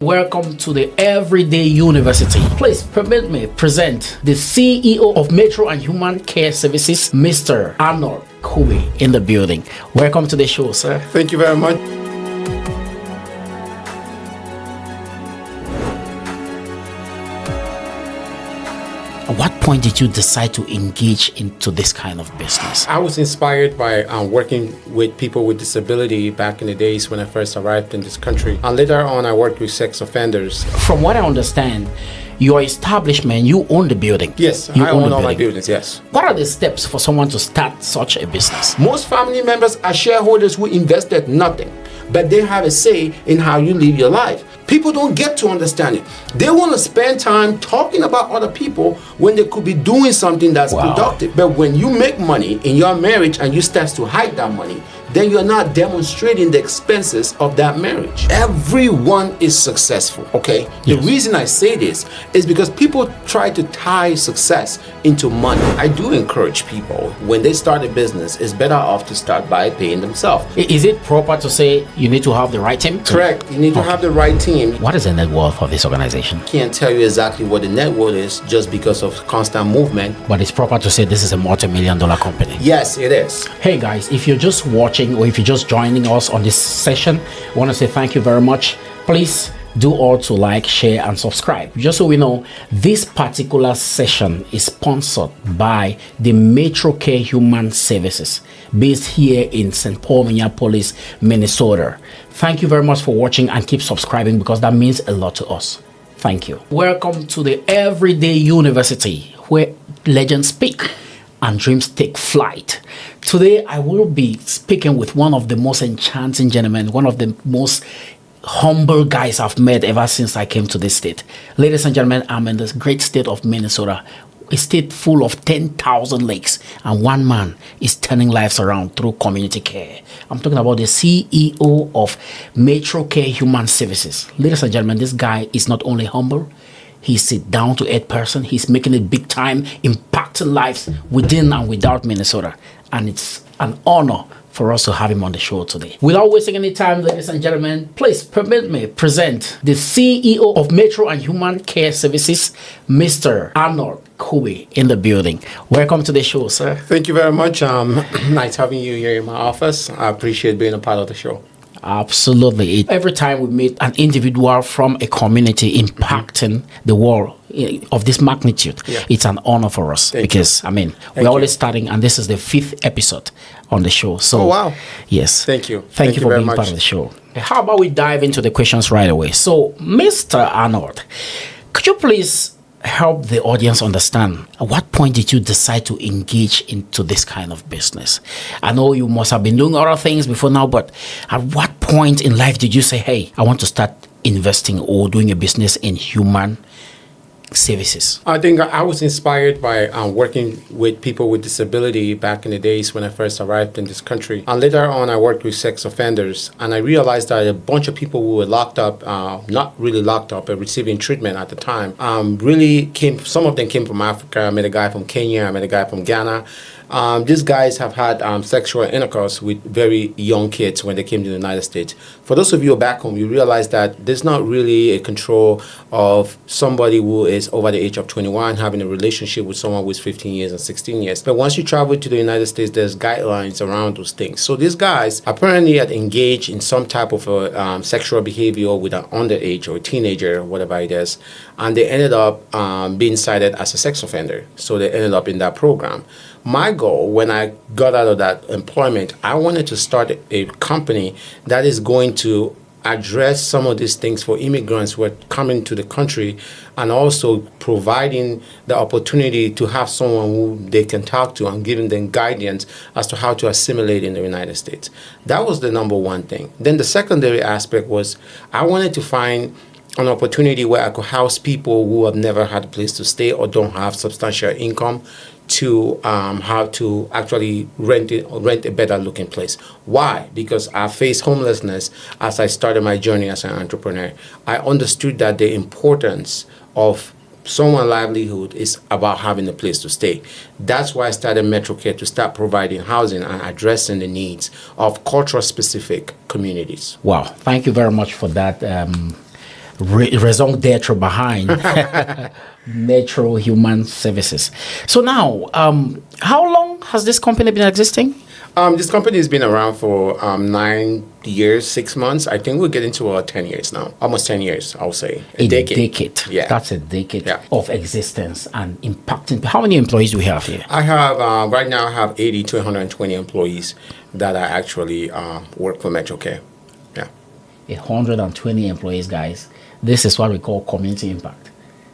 Welcome to the Everyday University. Please permit me present the CEO of Matro and Human Care Services, Mr. Arnold Kubei, in the building. Welcome to the show, sir. Thank you very much. At what point did you decide to engage into this kind of business? I was inspired by working with people with disability back in the days when I first arrived in this country. And later on, I worked with sex offenders. From what I understand, your establishment, you own the building. Yes, you I own all my buildings, yes. What are the steps for someone to start such a business? Most family members are shareholders who invested nothing, but they have a say in how you live your life. People don't get to understand it. They want to spend time talking about other people when they could be doing something that's productive. But when you make money in your marriage and you start to hide that money, then you're not demonstrating the expenses of that marriage. Everyone is successful, okay? Yes. The reason I say this is because people try to tie success into money. I do encourage people, when they start a business, it's better off to start by paying themselves. Is it proper to say you need to have the right team? Correct. You need to have the right team. What is the net worth of this organization? Can't tell you exactly what the net worth is just because of constant movement. But it's proper to say this is a multi-million-dollar company. Yes, it is. Hey guys, if you're just watching or if you're just joining us on this session, I want to say thank you very much. Please do all to like, share and subscribe. Just so we know, this particular session is sponsored by the Matro Care Human Services based here in St. Paul, Minneapolis, Minnesota. Thank you very much for watching and keep subscribing because that means a lot to us. Thank you. Welcome to the Everyday University where legends speak and dreams take flight. Today, I will be speaking with one of the most enchanting gentlemen, one of the most humble guys I've met ever since I came to this state. Ladies and gentlemen, I'm in this great state of Minnesota, a state full of 10,000 lakes, and one man is turning lives around through community care. I'm talking about the CEO of Matro Care Human Services. Ladies and gentlemen, this guy is not only humble, he's a down-to-earth person. He's making it big time, impacting lives within and without Minnesota. And it's an honor for us to have him on the show today. Without wasting any time, ladies and gentlemen, please permit me present the CEO of Matro and Human Care Services, Mr. Arnold Kubei, in the building. Welcome to the show, sir. Thank you very much. Nice having you here in my office. I appreciate being a part of the show. Absolutely. Every time we meet an individual from a community impacting the world of this magnitude, it's an honor for us. Because we're always starting, and this is the 5th episode on the show. So, yes. Thank you. Thank you for being part of the show. How about we dive into the questions right away? So, Mr. Arnold, could you please help the audience understand at what point did you decide to engage into this kind of business? I know you must have been doing other things before now, but at what point in life did you say, hey, I want to start investing or doing a business in human services? I think I was inspired by working with people with disability back in the days when I first arrived in this country. And later on, I worked with sex offenders. And I realized that a bunch of people who were locked up, not really locked up, but receiving treatment at the time, some of them came from Africa. I met a guy from Kenya. I met a guy from Ghana. These guys have had sexual intercourse with very young kids when they came to the United States. For those of you back home, you realize that there's not really a control of somebody who is over the age of 21 having a relationship with someone who is 15 years and 16 years. But once you travel to the United States, there's guidelines around those things. So these guys apparently had engaged in some type of sexual behavior with an underage or a teenager or whatever it is, and they ended up being cited as a sex offender. So they ended up in that program. My goal when I got out of that employment, I wanted to start a company that is going to address some of these things for immigrants who are coming to the country, and also providing the opportunity to have someone who they can talk to and giving them guidance as to how to assimilate in the United States. That was the number one thing. Then the secondary aspect was I wanted to find an opportunity where I could house people who have never had a place to stay or don't have substantial income to how to actually rent a better looking place. Why? Because I faced homelessness as I started my journey as an entrepreneur. I understood that the importance of someone's livelihood is about having a place to stay. That's why I started Matro Care, to start providing housing and addressing the needs of cultural specific communities. Wow, thank you very much for that raison d'etre behind Matro Human Services. So now, how long has this company been existing? This company has been around for 9 years, 6 months. I think we're getting to 10 years now. Almost 10 years, I'll say. A decade. Yeah. That's a decade of existence and impacting. How many employees do we have here? I have, right now, I have 80 to 120 employees that I actually work for Matro Care. Yeah. 120 employees, guys. This is what we call community impact.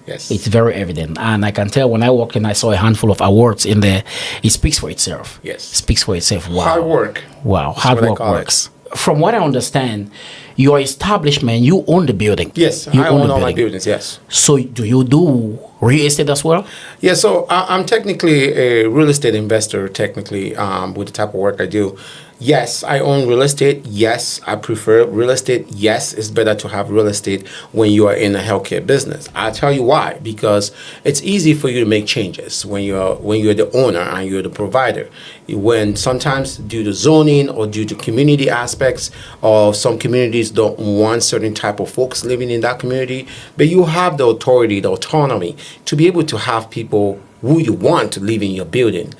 Yes. It's very evident. And I can tell when I walked in, I saw a handful of awards in there. It speaks for itself. Yes. It speaks for itself. Wow. Hard work. Wow. Hard work works. From what I understand, your establishment, you own the building. Yes, I own all my buildings, yes. So do you do real estate as well? Yeah, so I'm technically a real estate investor, technically, with the type of work I do. Yes, I own real estate. Yes, I prefer real estate. Yes, it's better to have real estate when you are in a healthcare business. I'll tell you why. Because it's easy for you to make changes when you're the owner and you're the provider. When sometimes due to zoning or due to community aspects, or some communities don't want certain type of folks living in that community, but you have the authority, the autonomy to be able to have people who you want to live in your building.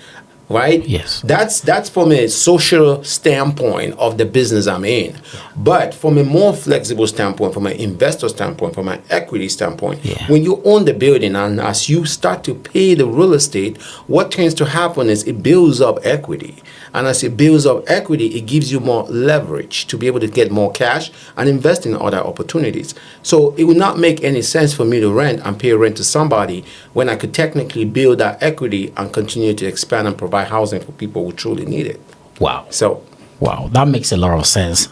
Right? Yes. That's from a social standpoint of the business I'm in. But from a more flexible standpoint, from an investor standpoint, from an equity standpoint, when you own the building and as you start to pay the real estate, what tends to happen is it builds up equity. And as it builds up equity, it gives you more leverage to be able to get more cash and invest in other opportunities. So it would not make any sense for me to rent and pay rent to somebody when I could technically build that equity and continue to expand and provide housing for people who truly need it. Wow. So, wow, that makes a lot of sense.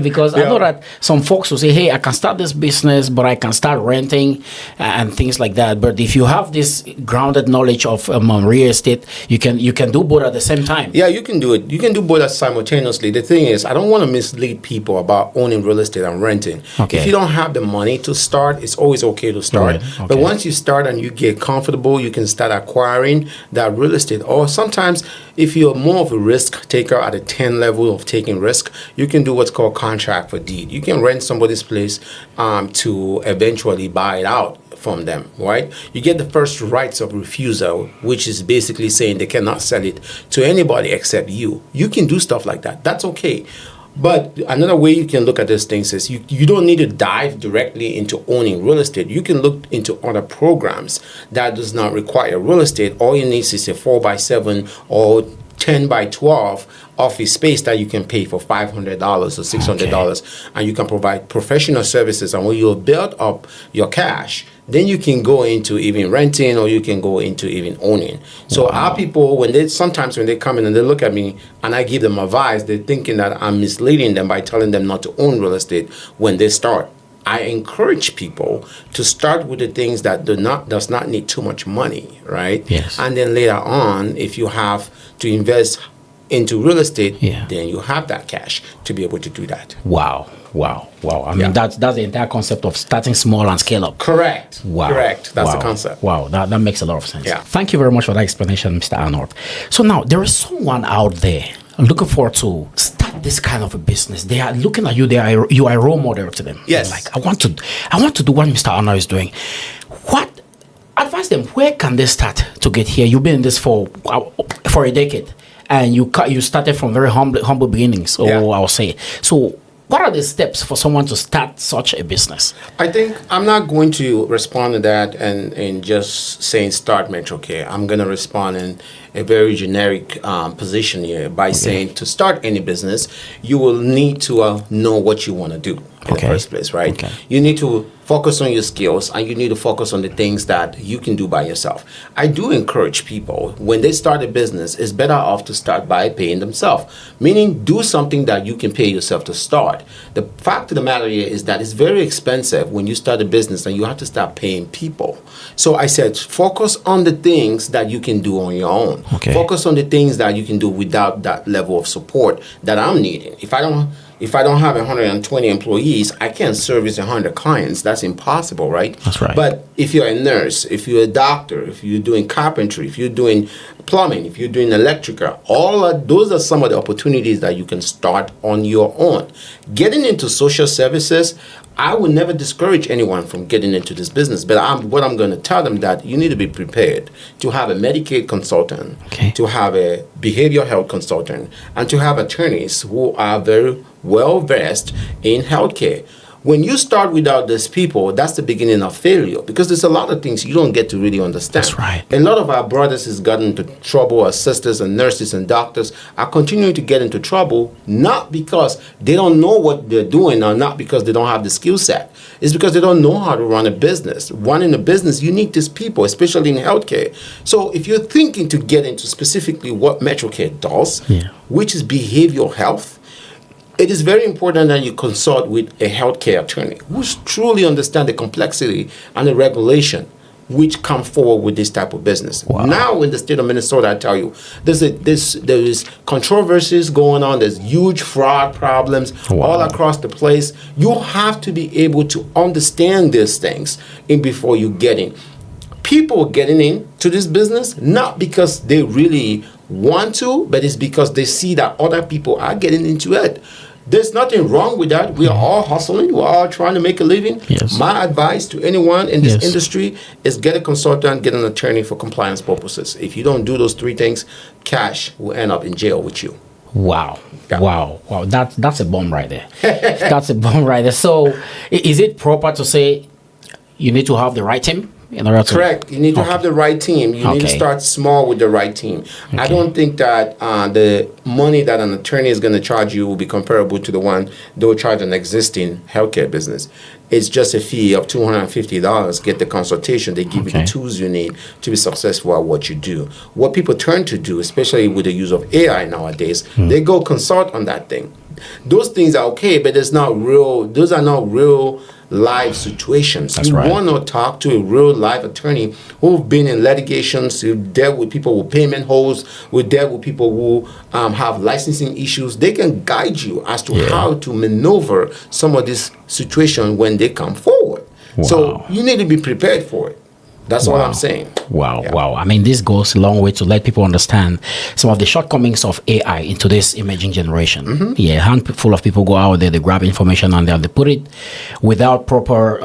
Because I know that some folks will say, hey, I can start this business, but I can start renting and things like that. But if you have this grounded knowledge of real estate, you can do both at the same time. Yeah, you can do it. You can do both simultaneously. The thing is, I don't want to mislead people about owning real estate and renting. Okay. If you don't have the money to start, it's always okay to start. Right. Okay. But once you start and you get comfortable, you can start acquiring that real estate. Or sometimes, if you're more of a risk taker at a 10 level of taking risk, you can do what's called contract for deed. You can rent somebody's place to eventually buy it out from them, right? You get the first rights of refusal, which is basically saying they cannot sell it to anybody except you. You can do stuff like that. That's okay. But another way you can look at these things is you don't need to dive directly into owning real estate. You can look into other programs that does not require real estate. All you need is a 4x7 or 10 by 12 office space that you can pay for $500 or $600, and you can provide professional services. And when you've built up your cash, then you can go into even renting, or you can go into even owning. So our people, when they come in and they look at me and I give them advice, they're thinking that I'm misleading them by telling them not to own real estate when they start. I encourage people to start with the things that does not need too much money, right? Yes. And then later on, if you have to invest into real estate, then you have that cash to be able to do that. Wow. I mean, that's the entire concept of starting small and scale up. Correct. Wow. Correct. That's the concept. Wow, that makes a lot of sense. Yeah. Thank you very much for that explanation, Mr. Arnold. So now, there is someone out there looking forward to start this kind of a business. They are looking at you. You are a role model to them. Yes. Like, I want to do what Mr. Arnold is doing. What advise them? Where can they start to get here? You've been in this for a decade, and you started from very humble beginnings. I'll say. So, what are the steps for someone to start such a business? I think I'm not going to respond to that and just saying start Matro Care. I'm going to respond in a very generic position here by saying to start any business, you will need to know what you want to do in the first place, right? Okay. You need to focus on your skills, and you need to focus on the things that you can do by yourself. I do encourage people, when they start a business, it's better off to start by paying themselves, meaning do something that you can pay yourself to start. The fact of the matter here is that it's very expensive when you start a business and you have to start paying people. So I said, focus on the things that you can do on your own. Okay. Focus on the things that you can do without that level of support that I'm needing. If I don't have 120 employees, I can't service 100 clients. That's impossible, right? That's right. But if you're a nurse, if you're a doctor, if you're doing carpentry, if you're doing plumbing, if you're doing electrical, those are some of the opportunities that you can start on your own. Getting into social services, I would never discourage anyone from getting into this business, but what I'm going to tell them that you need to be prepared to have a Medicaid consultant, to have a behavioral health consultant, and to have attorneys who are very well versed in healthcare. When you start without these people, that's the beginning of failure, because there's a lot of things you don't get to really understand. That's right. A lot of our brothers has gotten into trouble, our sisters and nurses and doctors are continuing to get into trouble, not because they don't know what they're doing or not because they don't have the skill set. It's because they don't know how to run a business. Running a business, you need these people, especially in healthcare. So if you're thinking to get into specifically what Matro Care does, which is behavioral health, it is very important that you consult with a healthcare attorney who truly understands the complexity and the regulation which come forward with this type of business. Wow. Now in the state of Minnesota, I tell you, there is controversies going on. There's huge fraud problems all across the place. You have to be able to understand these things before you get in. People getting into this business, not because they really want to, but it's because they see that other people are getting into it. There's nothing wrong with that. We are all hustling. We're all trying to make a living. Yes. My advice to anyone in this industry is get a consultant, get an attorney for compliance purposes. If you don't do those three things, cash will end up in jail with you. Wow. Yeah. Wow. That's a bomb right there. That's a bomb right there. So is it proper to say you need to have the right team? Correct. You need to have the right team. You need to start small with the right team. I don't think that the money that an attorney is going to charge you will be comparable to the one they will charge an existing healthcare business. It's just a fee of $250. Get the consultation. They give you the tools you need to be successful at what you do. What people turn to do, especially with the use of AI nowadays, they go consult on that thing. Those things are okay, but those are not real live situations. That's you right. want to talk to a real live attorney who've been in litigations, who've dealt with people with payment holds, who've dealt with people who have licensing issues. They can guide you as to how to maneuver some of these situations when they come forward. So you need to be prepared for it. That's what I'm saying. Wow. I mean, this goes a long way to let people understand some of the shortcomings of AI in today's emerging generation. A handful of people go out there, they grab information and they put it without proper,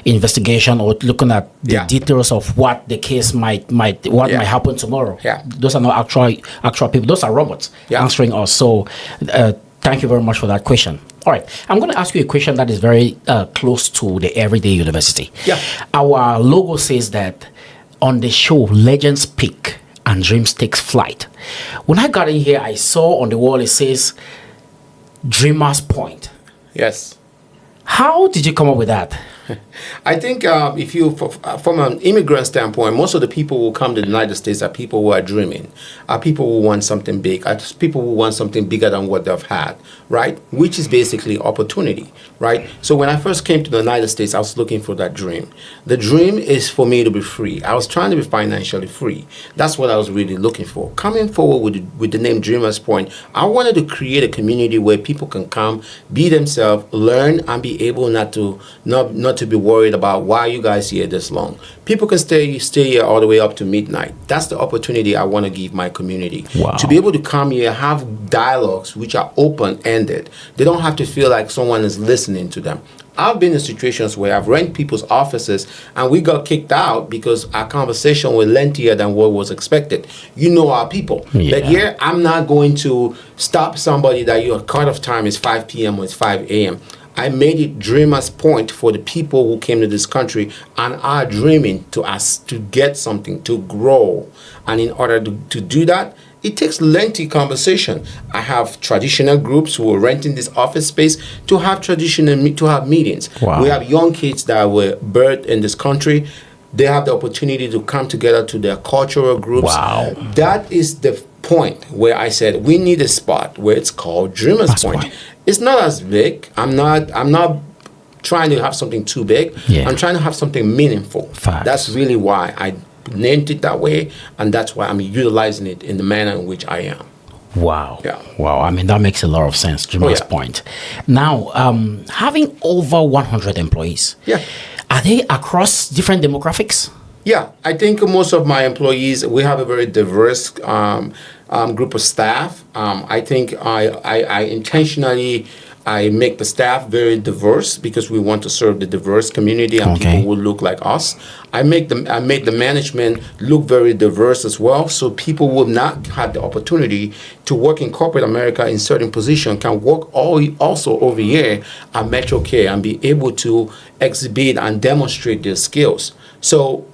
investigation or looking at the details of what the case might happen tomorrow. Those are not actual people. Those are robots answering us. So thank you very much for that question. All right, I'm going to ask you a question that is very close to the everyday university. Our logo says that on the show, legends speak and dreams takes flight. When I got in here, I saw on the wall, it says Dreamers Point. Yes. How did you come up with that? I think if you, from an immigrant standpoint, most of the people who come to the United States are people who are dreaming, are people who want something big, are people who want something bigger than what they've had, right? Which is basically opportunity, right? So when I first came to the United States, I was looking for that dream. The dream is for me to be free. I was trying to be financially free. That's what I was really looking for. Coming forward with the name Dreamers Point, I wanted to create a community where people can come, be themselves, learn, and be able not to be worried about why you guys here this long. People can stay here all the way up to midnight. That's the opportunity I want to give my community. To be able to come here, have dialogues which are open-ended. They don't have to feel like someone is listening to them. I've been in situations where I've rented people's offices and we got kicked out because our conversation was lengthier than what was expected. You know our people. But here, I'm not going to stop somebody that your cut-off time is 5 p.m. or it's 5 a.m. I made it Dreamers Point for the people who came to this country and are dreaming to get something, to grow. And in order to do that, it takes lengthy conversation. I have traditional groups who are renting this office space to have meetings. We have young kids that were birthed in this country. They have the opportunity to come together to their cultural groups. That is the point where I said we need a spot where it's called Dreamers Point. It's not as big. I'm not trying to have something too big. I'm trying to have something meaningful. That's really why I named it that way, and that's why I'm utilizing it in the manner in which I am. Wow. I mean, that makes a lot of sense, Dreamers Point. Now, having over 100 employees, are they across different demographics? Yeah, I think most of my employees, we have a very diverse group of staff. I think I intentionally I make the staff very diverse because we want to serve the diverse community and Okay. people who look like us. I make the management look very diverse as well, so people will not have the opportunity to work in corporate America in certain position can work also over here at Matro Care and be able to exhibit and demonstrate their skills. So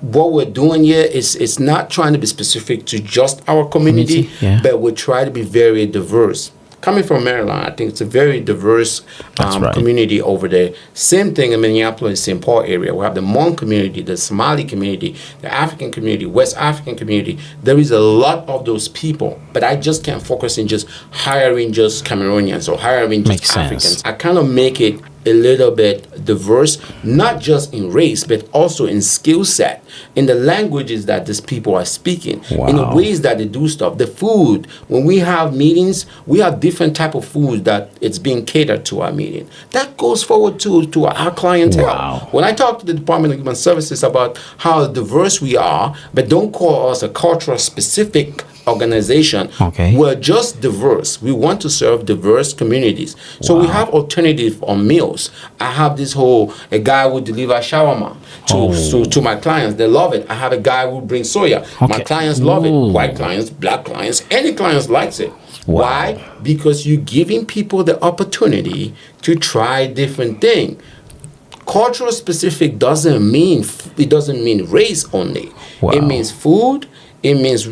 what we're doing here is it's not trying to be specific to just our community, Yeah. but we try to be very diverse. Coming from Maryland, I think it's a very diverse Right. community over there. Same thing in Minneapolis, St. Paul area. We have the Hmong community, the Somali community, the African community, West African community. There is a lot of those people, but I just can't focus in just hiring just Cameroonians or hiring just Makes Africans. sense. I kind of make it a little bit diverse, not just in race, but also in skill set, in the languages that these people are speaking, in the Wow. ways that they do stuff. The food, when we have meetings, we have different type of food that it's being catered to our meeting. That goes forward to our clientele. Wow. When I talk to the Department of Human Services about how diverse we are, but don't call us a cultural specific organization. Okay. We're just diverse. We want to serve diverse communities. So we have alternative on meals. I have this whole, a guy who deliver shawarma to my clients. They love it. I have a guy who brings soya. My Okay. clients love it. Ooh. White clients, black clients, any clients likes it. Wow. Why? Because you're giving people the opportunity to try different things. Cultural specific doesn't mean race only. Wow. It means food. It means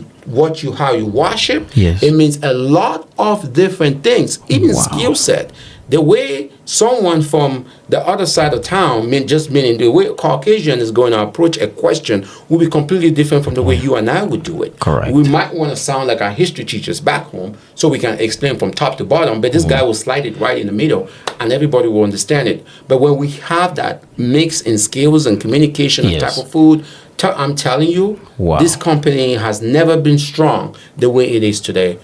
how you worship. Yes. It means a lot of different things, even Wow. skill set. The way someone from the other side of town, meaning the way a Caucasian is going to approach a question will be completely different from the way you and I would do it. Correct. We might want to sound like our history teachers back home so we can explain from top to bottom, but this guy will slide it right in the middle and everybody will understand it. But when we have that mix in skills and communication and Yes. type of food, I'm telling you, Wow. this company has never been strong the way it is today.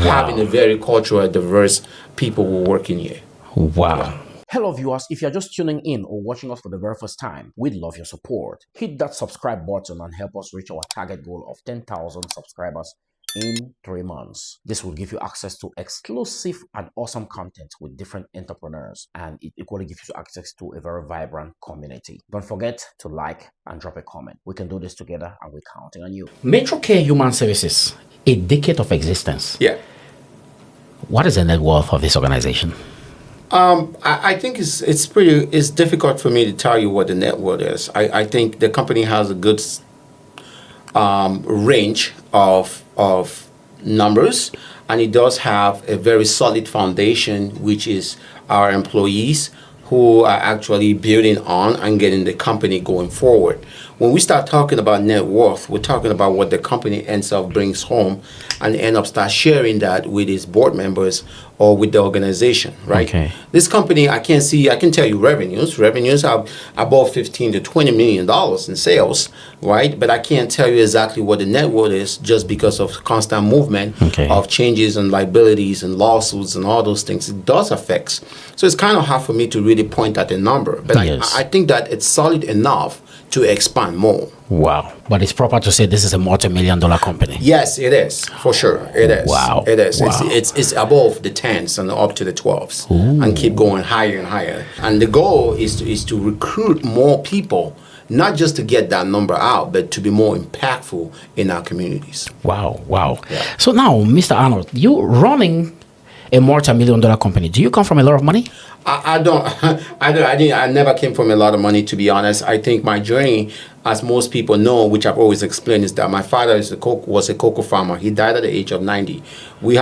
Having a very cultural, diverse people who work in here. Wow. Hello viewers, if you're just tuning in or watching us for the very first time, we'd love your support. Hit that subscribe button and help us reach our target goal of 10,000 subscribers in 3 months. This will give you access to exclusive and awesome content with different entrepreneurs, and it equally gives you access to a very vibrant community. Don't forget to like and drop a comment. We can do this together and we're counting on you. Matro Care Human Services, a decade of existence. Yeah. What is the net worth of this organization? I think it's difficult for me to tell you what the net worth is. I think the company has a good range of numbers, and it does have a very solid foundation, which is our employees who are actually building on and getting the company going forward. When we start talking about net worth, we're talking about what the company ends up brings home and end up start sharing that with its board members or with the organization, right? Okay. This company, I can tell you revenues. Revenues are above $15 to $20 million in sales, right? But I can't tell you exactly what the net worth is just because of constant movement Okay. of changes and liabilities and lawsuits and all those things. It does affect. So it's kind of hard for me to really point at a number. But Yes. I think that it's solid enough to expand more. Wow. But it's proper to say this is a multi-million-dollar company. Yes, it is, for sure. It is. Wow. It is. Wow. It's above the 10s and up to the 12s and keep going higher and higher. And the goal is to recruit more people, not just to get that number out, but to be more impactful in our communities. Wow. Wow. Yeah. So now, Mr. Arnold, you running a multi-million-dollar company. Do you come from a lot of money? I never came from a lot of money, to be honest. I think my journey, as most people know, which I've always explained, is that my father was a cocoa farmer. He died at the age of 90. We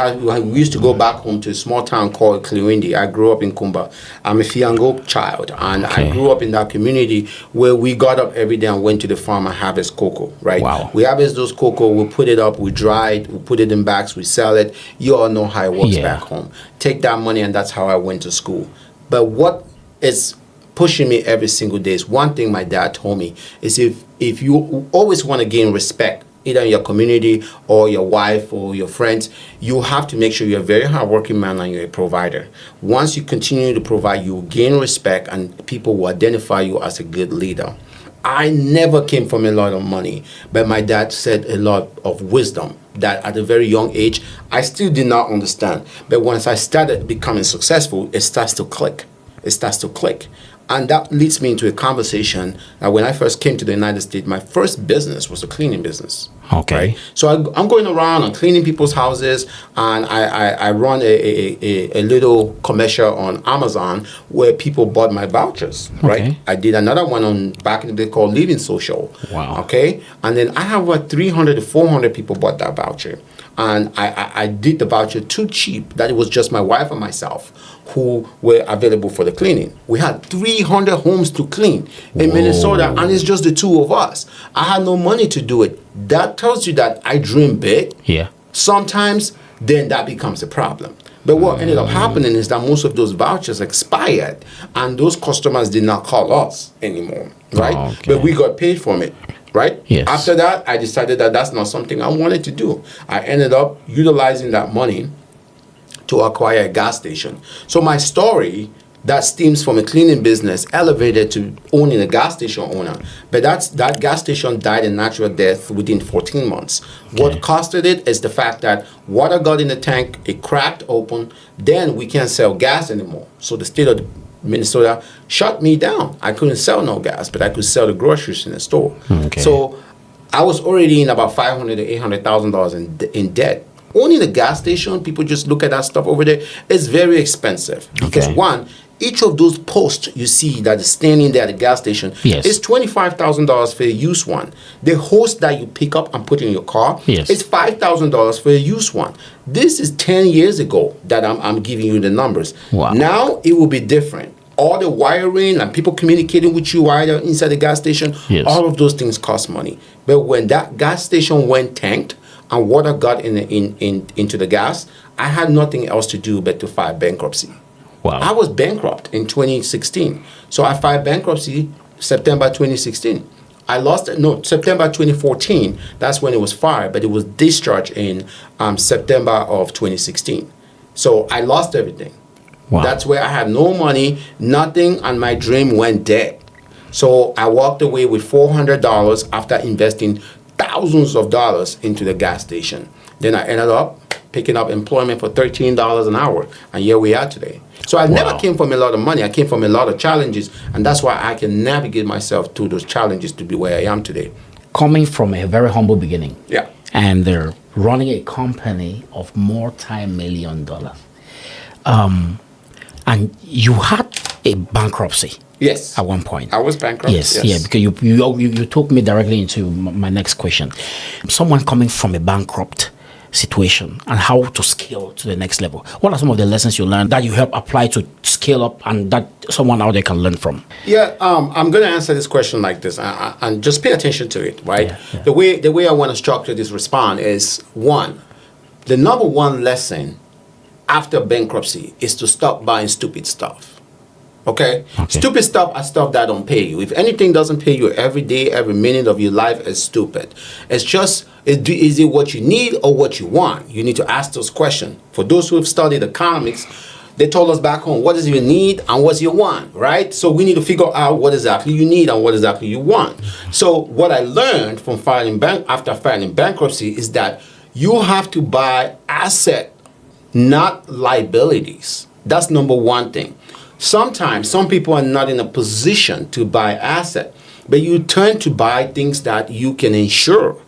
used to go back home to a small town called Kliwindi. I grew up in Kumba. I'm a Fiango child, and Okay. I grew up in that community where we got up every day and went to the farm and harvest cocoa, right? Wow. We harvest those cocoa, we put it up, we dry it, we put it in bags, we sell it. You all know how it works Yeah. back home. Take that money, and that's how I went to school. But what is pushing me every single day is one thing my dad told me is if you always want to gain respect, either in your community or your wife or your friends, you have to make sure you're a very hardworking man and you're a provider. Once you continue to provide, you will gain respect and people will identify you as a good leader. I never came from a lot of money, but my dad said a lot of wisdom that at a very young age, I still did not understand. But once I started becoming successful, it starts to click. It starts to click. And that leads me into a conversation that when I first came to the United States, my first business was a cleaning business. Okay. Right? So I'm going around and cleaning people's houses, and I run a little commercial on Amazon where people bought my vouchers. Right? Okay. I did another one on back in the day called Living Social. Wow. Okay. And then I have about 300 to 400 people bought that voucher. And I did the voucher too cheap that it was just my wife and myself who were available for the cleaning. We had 300 homes to clean in Minnesota, and it's just the two of us. I had no money to do it. That tells you that I dream big. Yeah. Sometimes then that becomes a problem. But what ended up happening is that most of those vouchers expired, and those customers did not call us anymore, right? Okay. But we got paid from it. Right? Yes. After that, I decided that that's not something I wanted to do. I ended up utilizing that money to acquire a gas station. So my story that stems from a cleaning business elevated to owning a gas station owner. But that gas station died a natural death within 14 months. Okay. What costed it is the fact that water got in the tank, it cracked open, then we can't sell gas anymore. So the state of Minnesota shut me down. I couldn't sell no gas, but I could sell the groceries in the store. Okay. So I was already in about $500,000 to $800,000 in debt. Owning a gas station, people just look at that stuff over there. It's very expensive because one, each of those posts you see that is standing there at the gas station is $25,000 for a used one. The hose that you pick up and put in your car is $5,000 for a used one. This is 10 years ago that I'm giving you the numbers. Wow. Now it will be different. All the wiring and people communicating with you while you're inside the gas station, all of those things cost money. But when that gas station went tanked and water got into the gas, I had nothing else to do but to file bankruptcy. Wow. I was bankrupt in 2016. So I filed bankruptcy September 2016. I lost it, no, September 2014. That's when it was filed, but it was discharged in September of 2016. So I lost everything. Wow. That's where I had no money, nothing, and my dream went dead. So I walked away with $400 after investing thousands of dollars into the gas station. Then I ended up picking up employment for $13 an hour, and here we are today. So I never came from a lot of money. I came from a lot of challenges, and that's why I can navigate myself through those challenges to be where I am today. Coming from a very humble beginning. Yeah. And they're running a company of multi-million dollars. And you had a bankruptcy. Yes. At one point. I was bankrupt. Yes. Yeah, because you took me directly into my next question. Someone coming from a bankrupt situation and how to scale to the next level. What are some of the lessons you learned that you help apply to scale up and that someone out there can learn from? Yeah, I'm going to answer this question like this, and just pay attention to it, right? Yeah. The way I want to structure this response is, one, the number one lesson after bankruptcy is to stop buying stupid stuff. Okay? Stupid stuff are stuff that don't pay you. If anything doesn't pay you every day, every minute of your life is stupid. It's just, is it what you need or what you want? You need to ask those questions. For those who have studied economics, they told us back home, what is your need and what's your want, right? So we need to figure out what exactly you need and what exactly you want. So what I learned from after filing bankruptcy is that you have to buy asset, not liabilities. That's number one thing. Sometimes some people are not in a position to buy asset, but you turn to buy things that you can insure.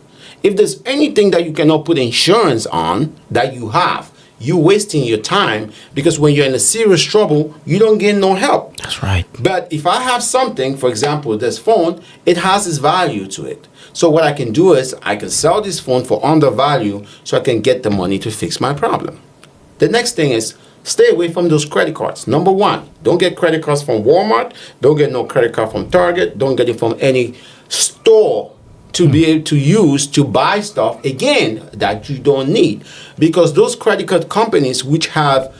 If there's anything that you cannot put insurance on that you have, you're wasting your time, because when you're in a serious trouble, you don't get no help. That's right. But if I have something, for example, this phone, it has its value to it. So what I can do is I can sell this phone for undervalue so I can get the money to fix my problem. The next thing is stay away from those credit cards. Number one, don't get credit cards from Walmart. Don't get no credit card from Target. Don't get it from any store to be able to use to buy stuff, again, that you don't need. Because those credit card companies which are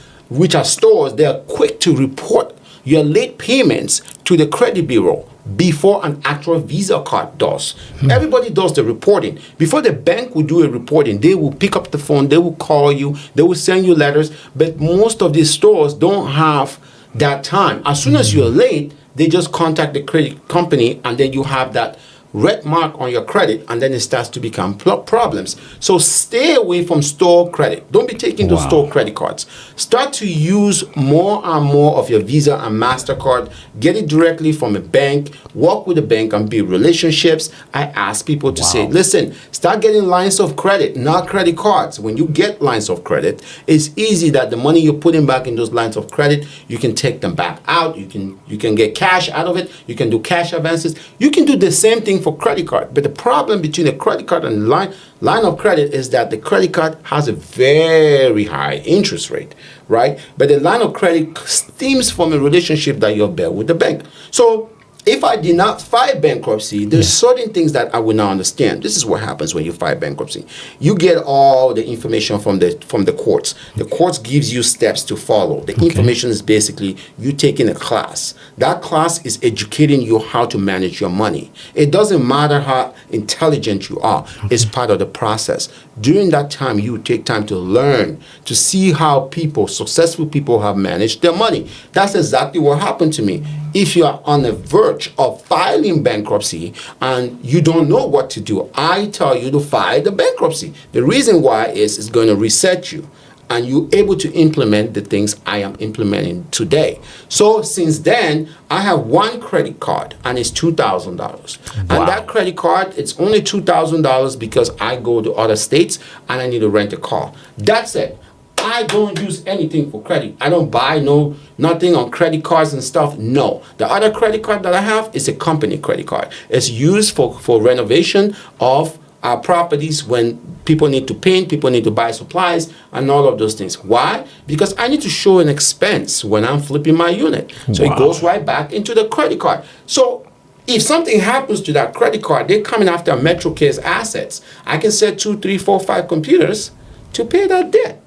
stores, they are quick to report your late payments to the credit bureau before an actual Visa card does. Everybody does the reporting. Before the bank will do a reporting, they will pick up the phone, they will call you, they will send you letters, but most of these stores don't have that time. As soon as you're late, they just contact the credit company, and then you have that red mark on your credit, and then it starts to become problems. So stay away from store credit. Don't be taking those store credit cards. Start to use more and more of your Visa and MasterCard. Get it directly from a bank. Work with a bank and build relationships. I ask people to say, listen, start getting lines of credit, not credit cards. When you get lines of credit, it's easy that the money you're putting back in those lines of credit, you can take them back out. You can get cash out of it. You can do cash advances. You can do the same thing for credit card. But the problem between a credit card and line of credit is that the credit card has a very high interest rate, right? But the line of credit stems from a relationship that you've built with the bank. So if I did not file bankruptcy, there's certain things that I would not understand. This is what happens when you file bankruptcy. You get all the information from the courts. The courts gives you steps to follow. The information is basically you taking a class. That class is educating you how to manage your money. It doesn't matter how intelligent you are. It's part of the process. During that time, you take time to learn, to see how successful people have managed their money. That's exactly what happened to me. If you are on the verge of filing bankruptcy and you don't know what to do, I tell you to file the bankruptcy. The reason why is it's going to reset you and you're able to implement the things I am implementing today. So since then, I have one credit card and it's $2,000. And that credit card, it's only $2,000 because I go to other states and I need to rent a car. That's it. I don't use anything for credit. I don't buy nothing on credit cards and stuff. No. The other credit card that I have is a company credit card. It's used for renovation of our properties when people need to paint, people need to buy supplies, and all of those things. Why? Because I need to show an expense when I'm flipping my unit. So it goes right back into the credit card. So if something happens to that credit card, they're coming after Matro Care's assets. I can set 2, 3, 4, 5 computers to pay that debt.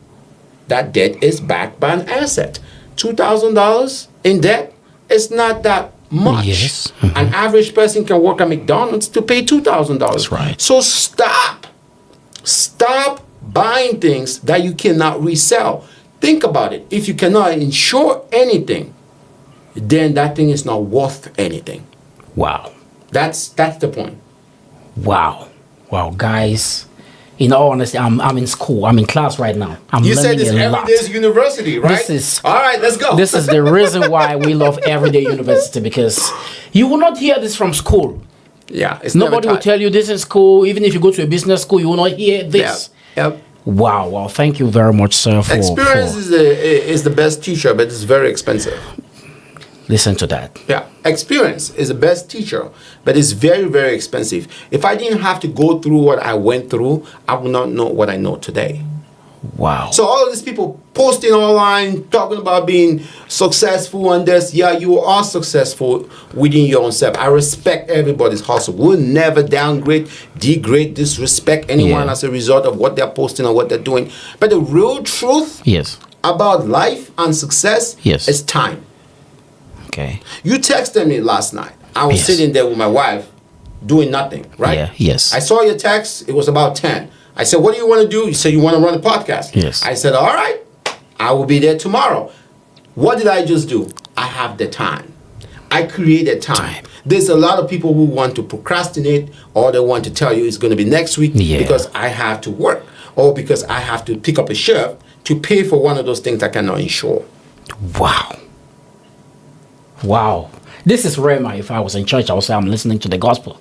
That debt is backed by an asset. $2,000 in debt is not that much. Yes. An average person can work at McDonald's to pay $2,000. That's right. So stop buying things that you cannot resell. Think about it. If you cannot insure anything, then that thing is not worth anything. Wow. That's the point. Wow, guys. In all honesty, I'm in school. I'm in class right now. You said this every day's university, right? All right, let's go. This is the reason why we love Everyday University, because you will not hear this from school. Yeah, it's nobody will tell you this in school. Even if you go to a business school, you will not hear this. Yep. Wow. Thank you very much, sir. Experience is the best teacher, but it's very expensive. Listen to that. Yeah, experience is the best teacher, but it's very, very expensive. If I didn't have to go through what I went through, I would not know what I know today. Wow. So all of these people posting online, talking about being successful and this, yeah, you are successful within your own self. I respect everybody's hustle. We'll never downgrade, degrade, disrespect anyone as a result of what they're posting or what they're doing. But the real truth about life and success is time. Okay. You texted me last night. I was sitting there with my wife doing nothing, right? Yeah, yes. I saw your text. It was about 10. I said, what do you want to do? You said you want to run a podcast. Yes. I said, all right, I will be there tomorrow. What did I just do? I have the time. I created time. There's a lot of people who want to procrastinate, or they want to tell you it's going to be next week because I have to work, or because I have to pick up a shift to pay for one of those things I cannot insure. Wow. This is rare, man. If I was in church, I would say I'm listening to the gospel.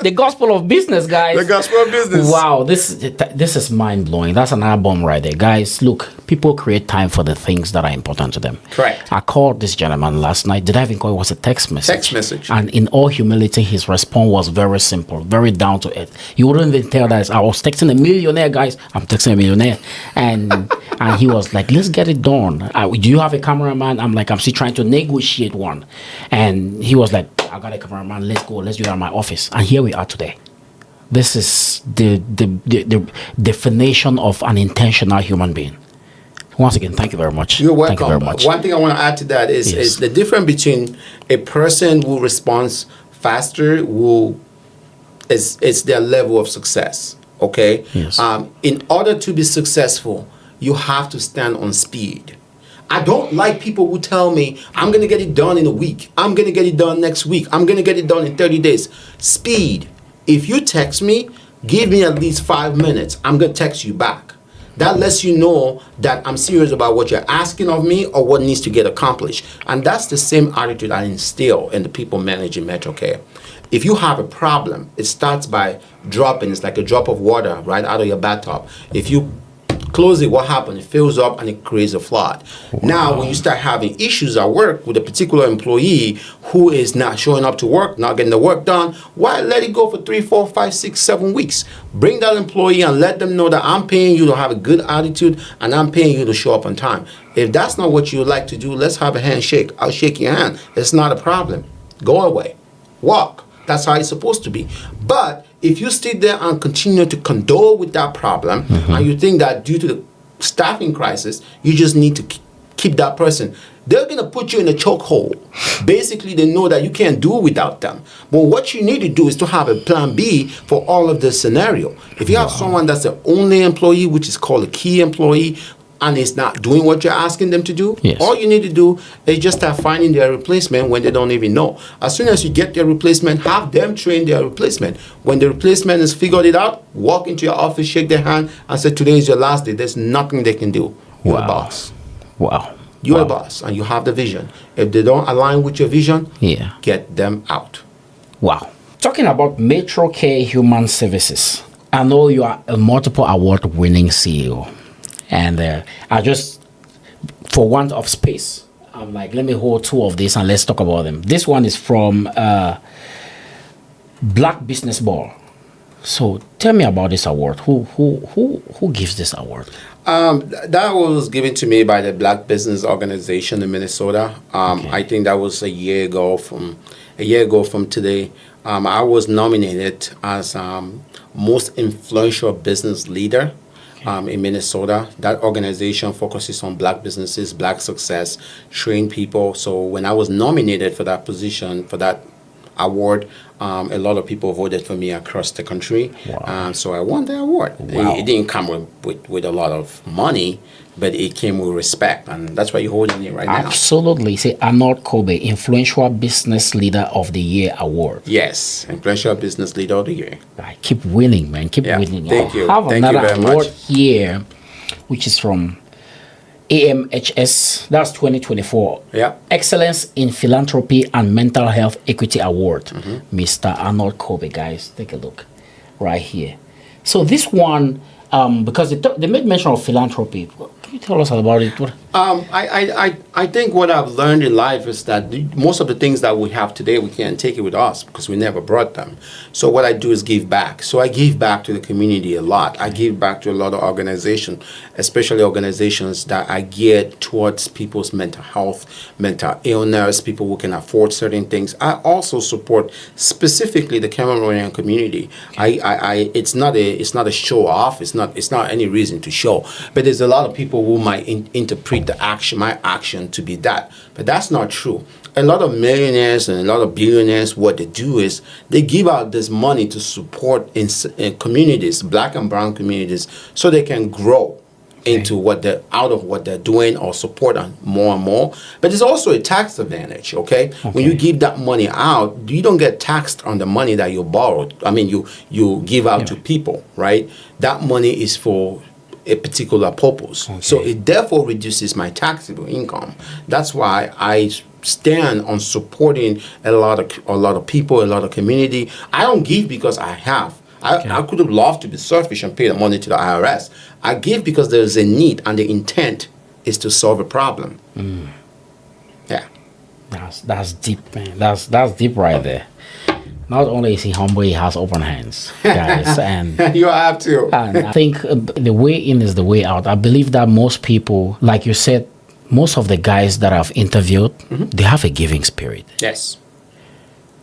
The gospel of business, guys. The gospel of business. Wow, this is mind-blowing. That's an album right there. Guys, look, people create time for the things that are important to them. Correct. I called this gentleman last night. Did I even call it? It was a text message. Text message. And in all humility, his response was very simple, very down to earth. You wouldn't even tell that I was texting a millionaire, guys. I'm texting a millionaire. And he was like, let's get it done. Do you have a cameraman? I'm like, I'm still trying to negotiate one. And he was like, I got a cameraman. Let's go. Let's do it at my office. And here we are today. This is the definition of an intentional human being. Once again, thank you very much. You're welcome. Thank you very much. One thing I want to add to that is the difference between a person who responds faster, it's their level of success. Okay. Yes. In order to be successful, you have to stand on speed. I don't like people who tell me, I'm going to get it done in a week. I'm going to get it done next week. I'm going to get it done in 30 days. Speed. If you text me, give me at least 5 minutes. I'm going to text you back. That lets you know that I'm serious about what you're asking of me or what needs to get accomplished. And that's the same attitude I instill in the people managing Matro Care. If you have a problem, it starts by dropping. It's like a drop of water right out of your bathtub. If you close it, what happens? It fills up and it creates a flood. Wow. Now, when you start having issues at work with a particular employee who is not showing up to work, not getting the work done, why let it go for 3, 4, 5, 6, 7 weeks? Bring that employee and let them know that I'm paying you to have a good attitude and I'm paying you to show up on time. If that's not what you would like to do, let's have a handshake. I'll shake your hand. It's not a problem. Go away. Walk. That's how it's supposed to be. But if you sit there and continue to condole with that problem, and you think that due to the staffing crisis, you just need to keep that person, they're going to put you in a chokehold. Basically, they know that you can't do without them. But what you need to do is to have a plan B for all of this scenario. If you have someone that's the only employee, which is called a key employee, and it's not doing what you're asking them to do, all you need to do is just start finding their replacement when they don't even know. As soon as you get their replacement, have them train their replacement. When the replacement has figured it out, walk into your office, shake their hand, and say, today is your last day. There's nothing they can do. You're a boss. Wow. You're a boss, and you have the vision. If they don't align with your vision, get them out. Wow. Talking about Matro Care Human Services, I know you are a multiple award-winning CEO. And I just, for want of space, I'm like, let me hold 2 of these and let's talk about them. This one is from Black Business Ball. So tell me about this award. Who gives this award? That was given to me by the Black Business Organization in Minnesota. I think that was a year ago from today. I was nominated as most influential business leader. In Minnesota. That organization focuses on Black businesses, Black success, train people. So when I was nominated for that position, for that award, a lot of people voted for me across the country. Wow. So I won the award. Wow. It didn't come with a lot of money, but it came with respect, and that's why you're holding it right now. Absolutely. Say Arnold Kubei, Influential Business Leader of the Year Award. Yes, Influential Business Leader of the Year. Right. Keep winning, man. Keep winning. Thank you. I have Thank another you very award much. here, which is from AMHS. That's 2024. Yeah. Excellence in Philanthropy and Mental Health Equity Award. Mr. Arnold Kubei, guys. Take a look right here. So this one, because they made mention of philanthropy. Can you tell us about it? I think what I've learned in life is that most of the things that we have today, we can't take it with us because we never brought them. So what I do is give back. So I give back to the community a lot. I give back to a lot of organizations, especially organizations that are geared towards people's mental health, mental illness, people who can afford certain things. I also support specifically the Cameroonian community. It's not a show off. It's not any reason to show. But there's a lot of people who might interpret my action to be that, but that's not true. A lot of millionaires and a lot of billionaires, what they do is they give out this money to support in communities, Black and brown communities, so they can grow into what they're doing or support on more and more. But it's also a tax advantage, okay? When you give that money out, you don't get taxed on the money that you borrowed. I mean, you give out to people, right? That money is for a particular purpose. So it therefore reduces my taxable income. That's why I stand on supporting a lot of people, a lot of community. I don't give because I have. I could have loved to be selfish and pay the money to the IRS. I give because there is a need and the intent is to solve a problem. Yeah. That's deep, man. That's deep right there. Not only is he humble, he has open hands, guys. And you have to. And I think the way in is the way out. I believe that most people, like you said, most of the guys that I've interviewed, they have a giving spirit. Yes.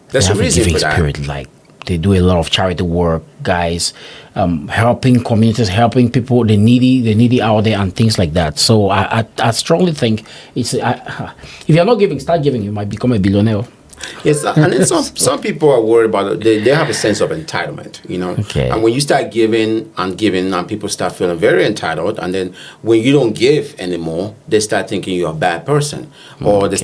There's a reason for that. Spirit, like they do a lot of charity work, guys, helping communities, helping people, the needy out there, and things like that. So I strongly think it's if you're not giving, start giving. You might become a billionaire. Yes, and then some people are worried about it. They have a sense of entitlement, you know. Okay. And when you start giving, and people start feeling very entitled. And then when you don't give anymore, they start thinking you're a bad person, or they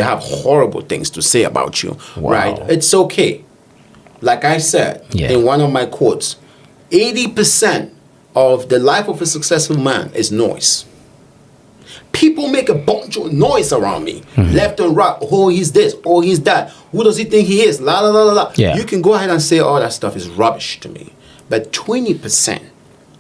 have horrible things to say about you. Wow. Right? It's okay. Like I said in one of my quotes, 80% of the life of a successful man is noise. People make a bunch of noise around me, left and right. Oh, he's this. Oh, he's that. Who does he think he is? La la la la la. Yeah. You can go ahead and say all that stuff is rubbish to me. But 20%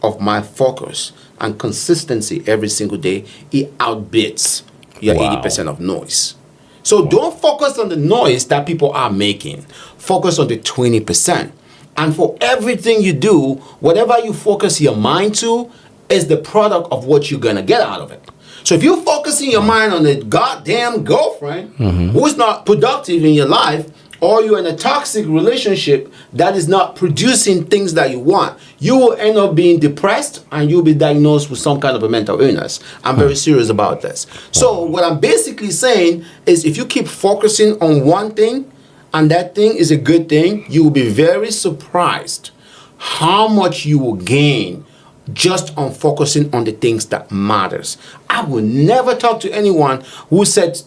of my focus and consistency every single day, it outbids your 80% of noise. So don't focus on the noise that people are making. Focus on the 20%. And for everything you do, whatever you focus your mind to is the product of what you're going to get out of it. So if you're focusing your mind on a goddamn girlfriend who's not productive in your life, or you're in a toxic relationship that is not producing things that you want, you will end up being depressed and you'll be diagnosed with some kind of a mental illness. I'm very serious about this. So what I'm basically saying is, if you keep focusing on one thing and that thing is a good thing, you will be very surprised how much you will gain just on focusing on the things that matters. I will never talk to anyone who said,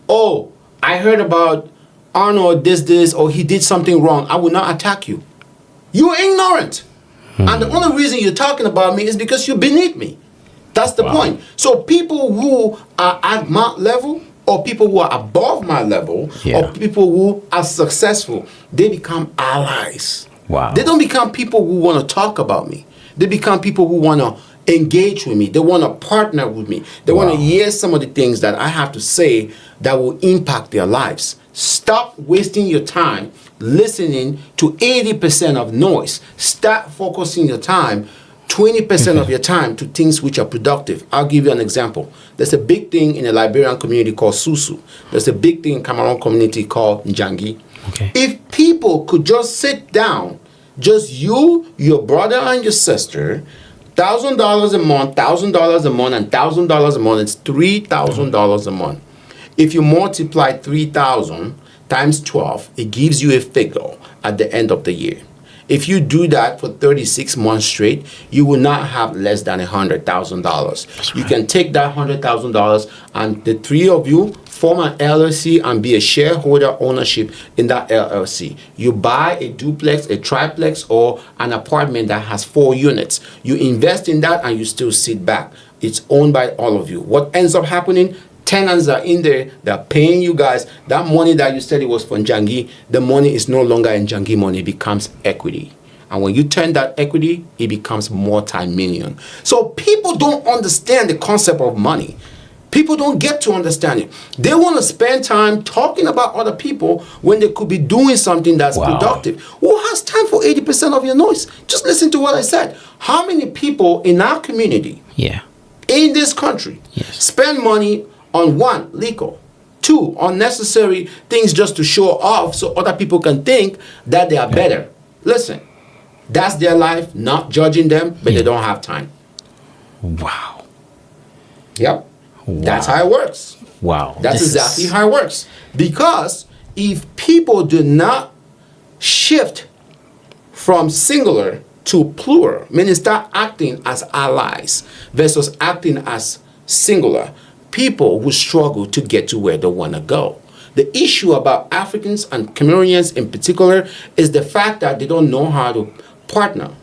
oh, I heard about Arnold this, or he did something wrong. I will not attack you. You're ignorant. And the only reason you're talking about me is because you're beneath me. That's the point. So people who are at my level, or people who are above my level, or people who are successful, they become allies. Wow. They don't become people who want to talk about me. They become people who want to engage with me. They want to partner with me. They want to hear some of the things that I have to say that will impact their lives. Stop wasting your time listening to 80% of noise. Start focusing your time, 20% of your time, to things which are productive. I'll give you an example. There's a big thing in the Liberian community called Susu. There's a big thing in Cameroon community called Njangi. Okay. If people could just sit down, just you, your brother, and your sister, $1,000 a month, $1,000 a month, and $1,000 a month, it's $3,000 a month. If you multiply 3,000 times 12, it gives you a figure at the end of the year. If you do that for 36 months straight, you will not have less than $100,000. You can take that $100,000 and the three of you form an LLC and be a shareholder ownership in that LLC. You buy a duplex, a triplex, or an apartment that has 4 units. You invest in that and you still sit back. It's owned by all of you. What ends up happening? Tenants are in there, they're paying you guys. That money that you said it was for Njangi, the money is no longer Njangi money, it becomes equity. And when you turn that equity, it becomes multi-million. So people don't understand the concept of money. People don't get to understand it. They want to spend time talking about other people when they could be doing something that's productive. Who has time for 80% of your noise? Just listen to what I said. How many people in our community, in this country, spend money on 1, liquor, 2, unnecessary things just to show off so other people can think that they are better? Listen, that's their life, not judging them, but they don't have time. Wow. Yep. Wow. That's how it works. Wow. That's exactly how it works. Because if people do not shift from singular to plural, meaning start acting as allies versus acting as singular, people will struggle to get to where they want to go. The issue about Africans and Cameroonians in particular is the fact that they don't know how to partner.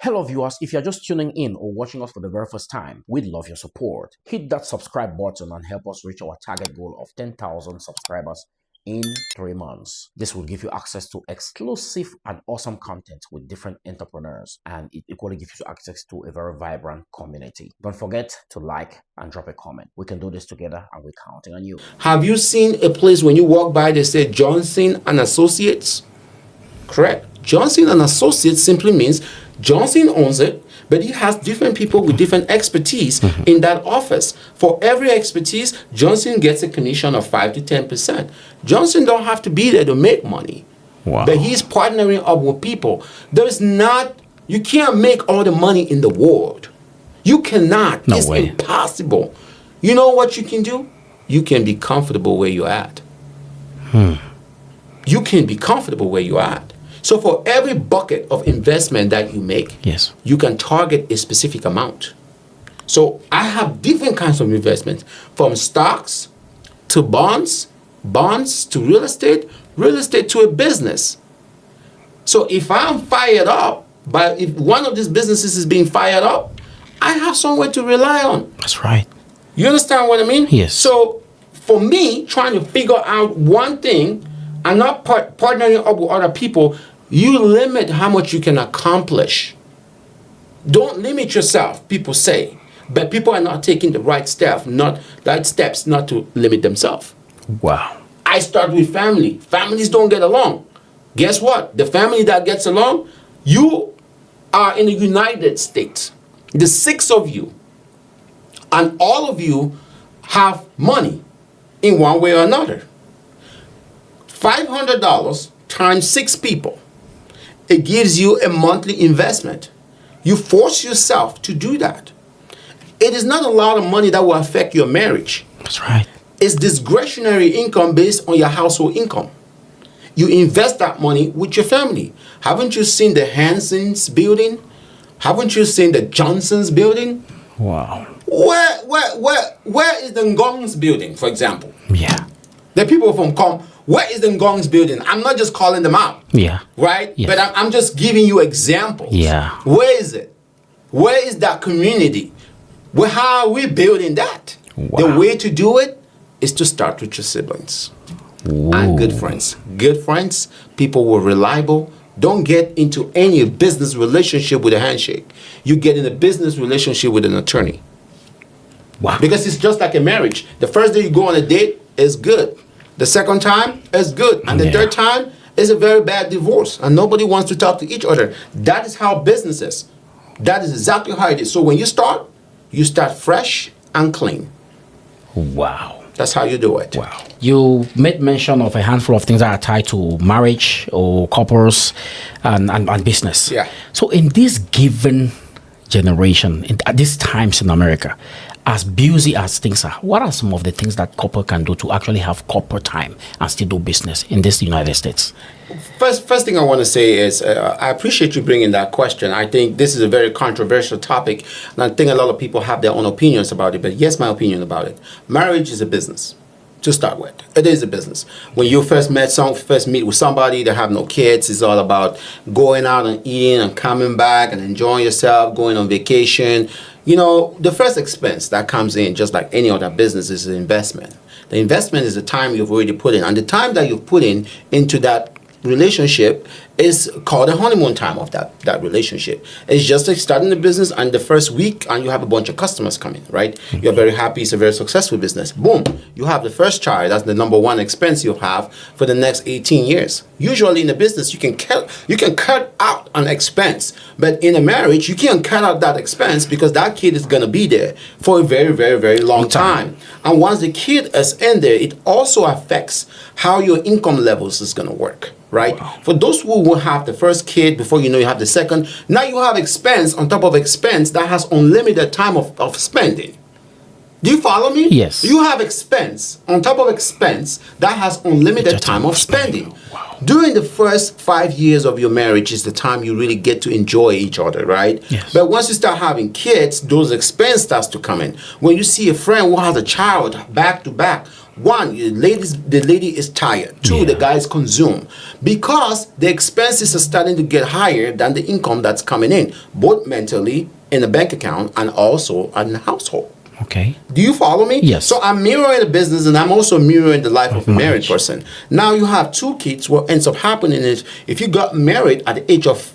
Hello viewers, if you're just tuning in or watching us for the very first time, we'd love your support. Hit that subscribe button and help us reach our target goal of 10,000 subscribers in 3 months. This will give you access to exclusive and awesome content with different entrepreneurs, and it equally gives you access to a very vibrant community. Don't forget to like and drop a comment. We can do this together and we're counting on you. Have you seen a place when you walk by they say Johnson and Associates? Correct. Johnson and Associates simply means Johnson owns it, but he has different people with different expertise in that office. For every expertise, Johnson gets a commission of 5 to 10%. Johnson don't have to be there to make money. But he's partnering up with people. You can't make all the money in the world. You cannot. No it's way. Impossible. You know what you can do? You can be comfortable where you're at. you can be comfortable where you're at. So for every bucket of investment that you make, Yes. you can target a specific amount. So I have different kinds of investments, from stocks to bonds, bonds to real estate to a business. So if I'm fired up, but if one of these businesses is being fired up, I have somewhere to rely on. That's right. You understand what I mean? Yes. So for me, trying to figure out one thing and not partnering up with other people, you limit how much you can accomplish. Don't limit yourself, people say. But people are not taking the right steps not to limit themselves. Wow. I start with family. Families don't get along. Guess what? The family that gets along, you are in the United States. The 6 of you, and all of you have money in one way or another. $500 times 6 people. It gives you a monthly investment. You force yourself to do that. It is not a lot of money that will affect your marriage. That's right. It's discretionary income based on your household income. You invest that money with your family. Haven't you seen the Hansons building? Haven't you seen the Johnsons building? Wow. Where is the Ngongs building, for example? Yeah. The people from where is the Ngongs building? I'm not just calling them out. Yeah. Right? Yes. But I'm just giving you examples. Yeah. Where is it? Where is that community? How are we building that? Wow. The way to do it is to start with your siblings. Ooh. And good friends. Good friends, people who are reliable. Don't get into any business relationship with a handshake. You get in a business relationship with an attorney. Wow. Because it's just like a marriage. The first day you go on a date is good. The second time is good. And the third time is a very bad divorce. And nobody wants to talk to each other. That is how business is. That is exactly how it is. So when you start fresh and clean. Wow. That's how you do it. Wow. You made mention of a handful of things that are tied to marriage or couples and business. Yeah. So in this given generation, at these times in America, as busy as things are, what are some of the things that couple can do to actually have couple time and still do business in this United States? First thing I want to say is I appreciate you bringing that question. I think this is a very controversial topic, and I think a lot of people have their own opinions about it. But here's my opinion about it. Marriage is a business. To start with, it is a business. When you first meet with somebody that have no kids, it's all about going out and eating and coming back and enjoying yourself, going on vacation. You know, the first expense that comes in, just like any other business, is an investment. The investment is the time you've already put in, and the time that you've put in into that relationship is called the honeymoon time of that relationship. It's just like starting the business, and the first week and you have a bunch of customers coming, right? You're very happy, it's a very successful business. Boom, you have the first child. That's the number one expense you have for the next 18 years. Usually in a business you can cut out an expense, but in a marriage you can't cut out that expense because that kid is going to be there for a very, very, very long time. And once the kid is in there, it also affects how your income levels is going to work. Right? Wow. For those who will have the first kid before you know you have the second, now you have expense on top of expense that has unlimited time of spending. Do you follow me? Yes. You have expense on top of expense that has unlimited time of spending. Wow. During the first 5 years of your marriage is the time you really get to enjoy each other, right? Yes. But once you start having kids, those expense starts to come in. When you see a friend who has a child back to back, one, the lady is tired. Two, the guy is consumed. Because the expenses are starting to get higher than the income that's coming in, both mentally, in the bank account, and also in the household. Okay. Do you follow me? Yes. So I'm mirroring the business, and I'm also mirroring the life of a married person. Now you have 2 kids. What ends up happening is if you got married at the age of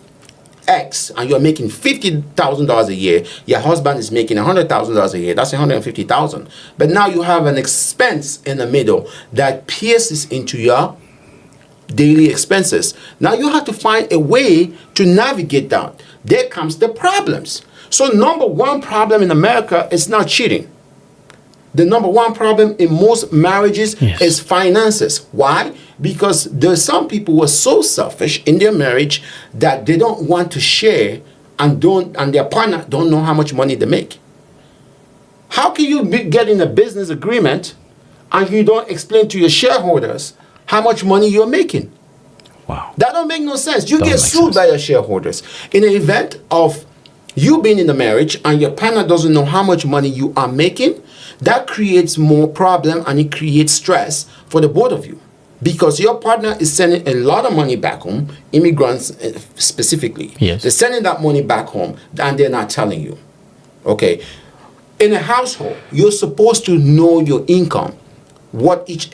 X and you're making $50,000 a year, your husband is making $100,000 a year, that's $150,000. But now you have an expense in the middle that pierces into your daily expenses. Now you have to find a way to navigate that. There comes the problems. So number one problem in America is not cheating. The number one problem in most marriages is finances. Why? Because there's some people who are so selfish in their marriage that they don't want to share and their partner don't know how much money they make. How can you get in a business agreement and you don't explain to your shareholders how much money you're making? Wow. That don't make no sense. You Doesn't get make sued sense. by your shareholders. In the event of you being in a marriage and your partner doesn't know how much money you are making, that creates more problem and it creates stress for the both of you. Because your partner is sending a lot of money back home, immigrants specifically. Yes. They're sending that money back home and they're not telling you. Okay. In a household, you're supposed to know your income, what each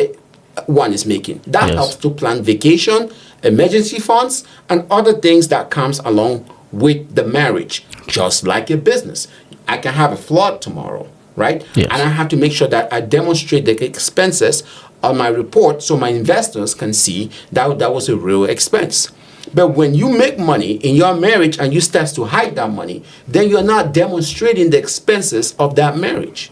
one is making. That Yes. helps to plan vacation, emergency funds, and other things that comes along with the marriage, just like a business. I can have a flood tomorrow, right? Yes. And I have to make sure that I demonstrate the expenses on my report so my investors can see that that was a real expense. But when you make money in your marriage and you start to hide that money, then you're not demonstrating the expenses of that marriage.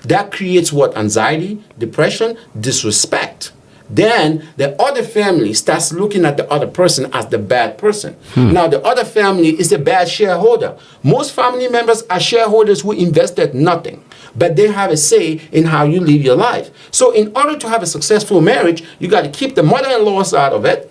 That creates what? Anxiety, depression, disrespect. Then the other family starts looking at the other person as the bad person. Now the other family is a bad shareholder. Most family members are shareholders who invested nothing, but they have a say in how you live your life. So in order to have a successful marriage, you got to keep the mother-in-laws out of it.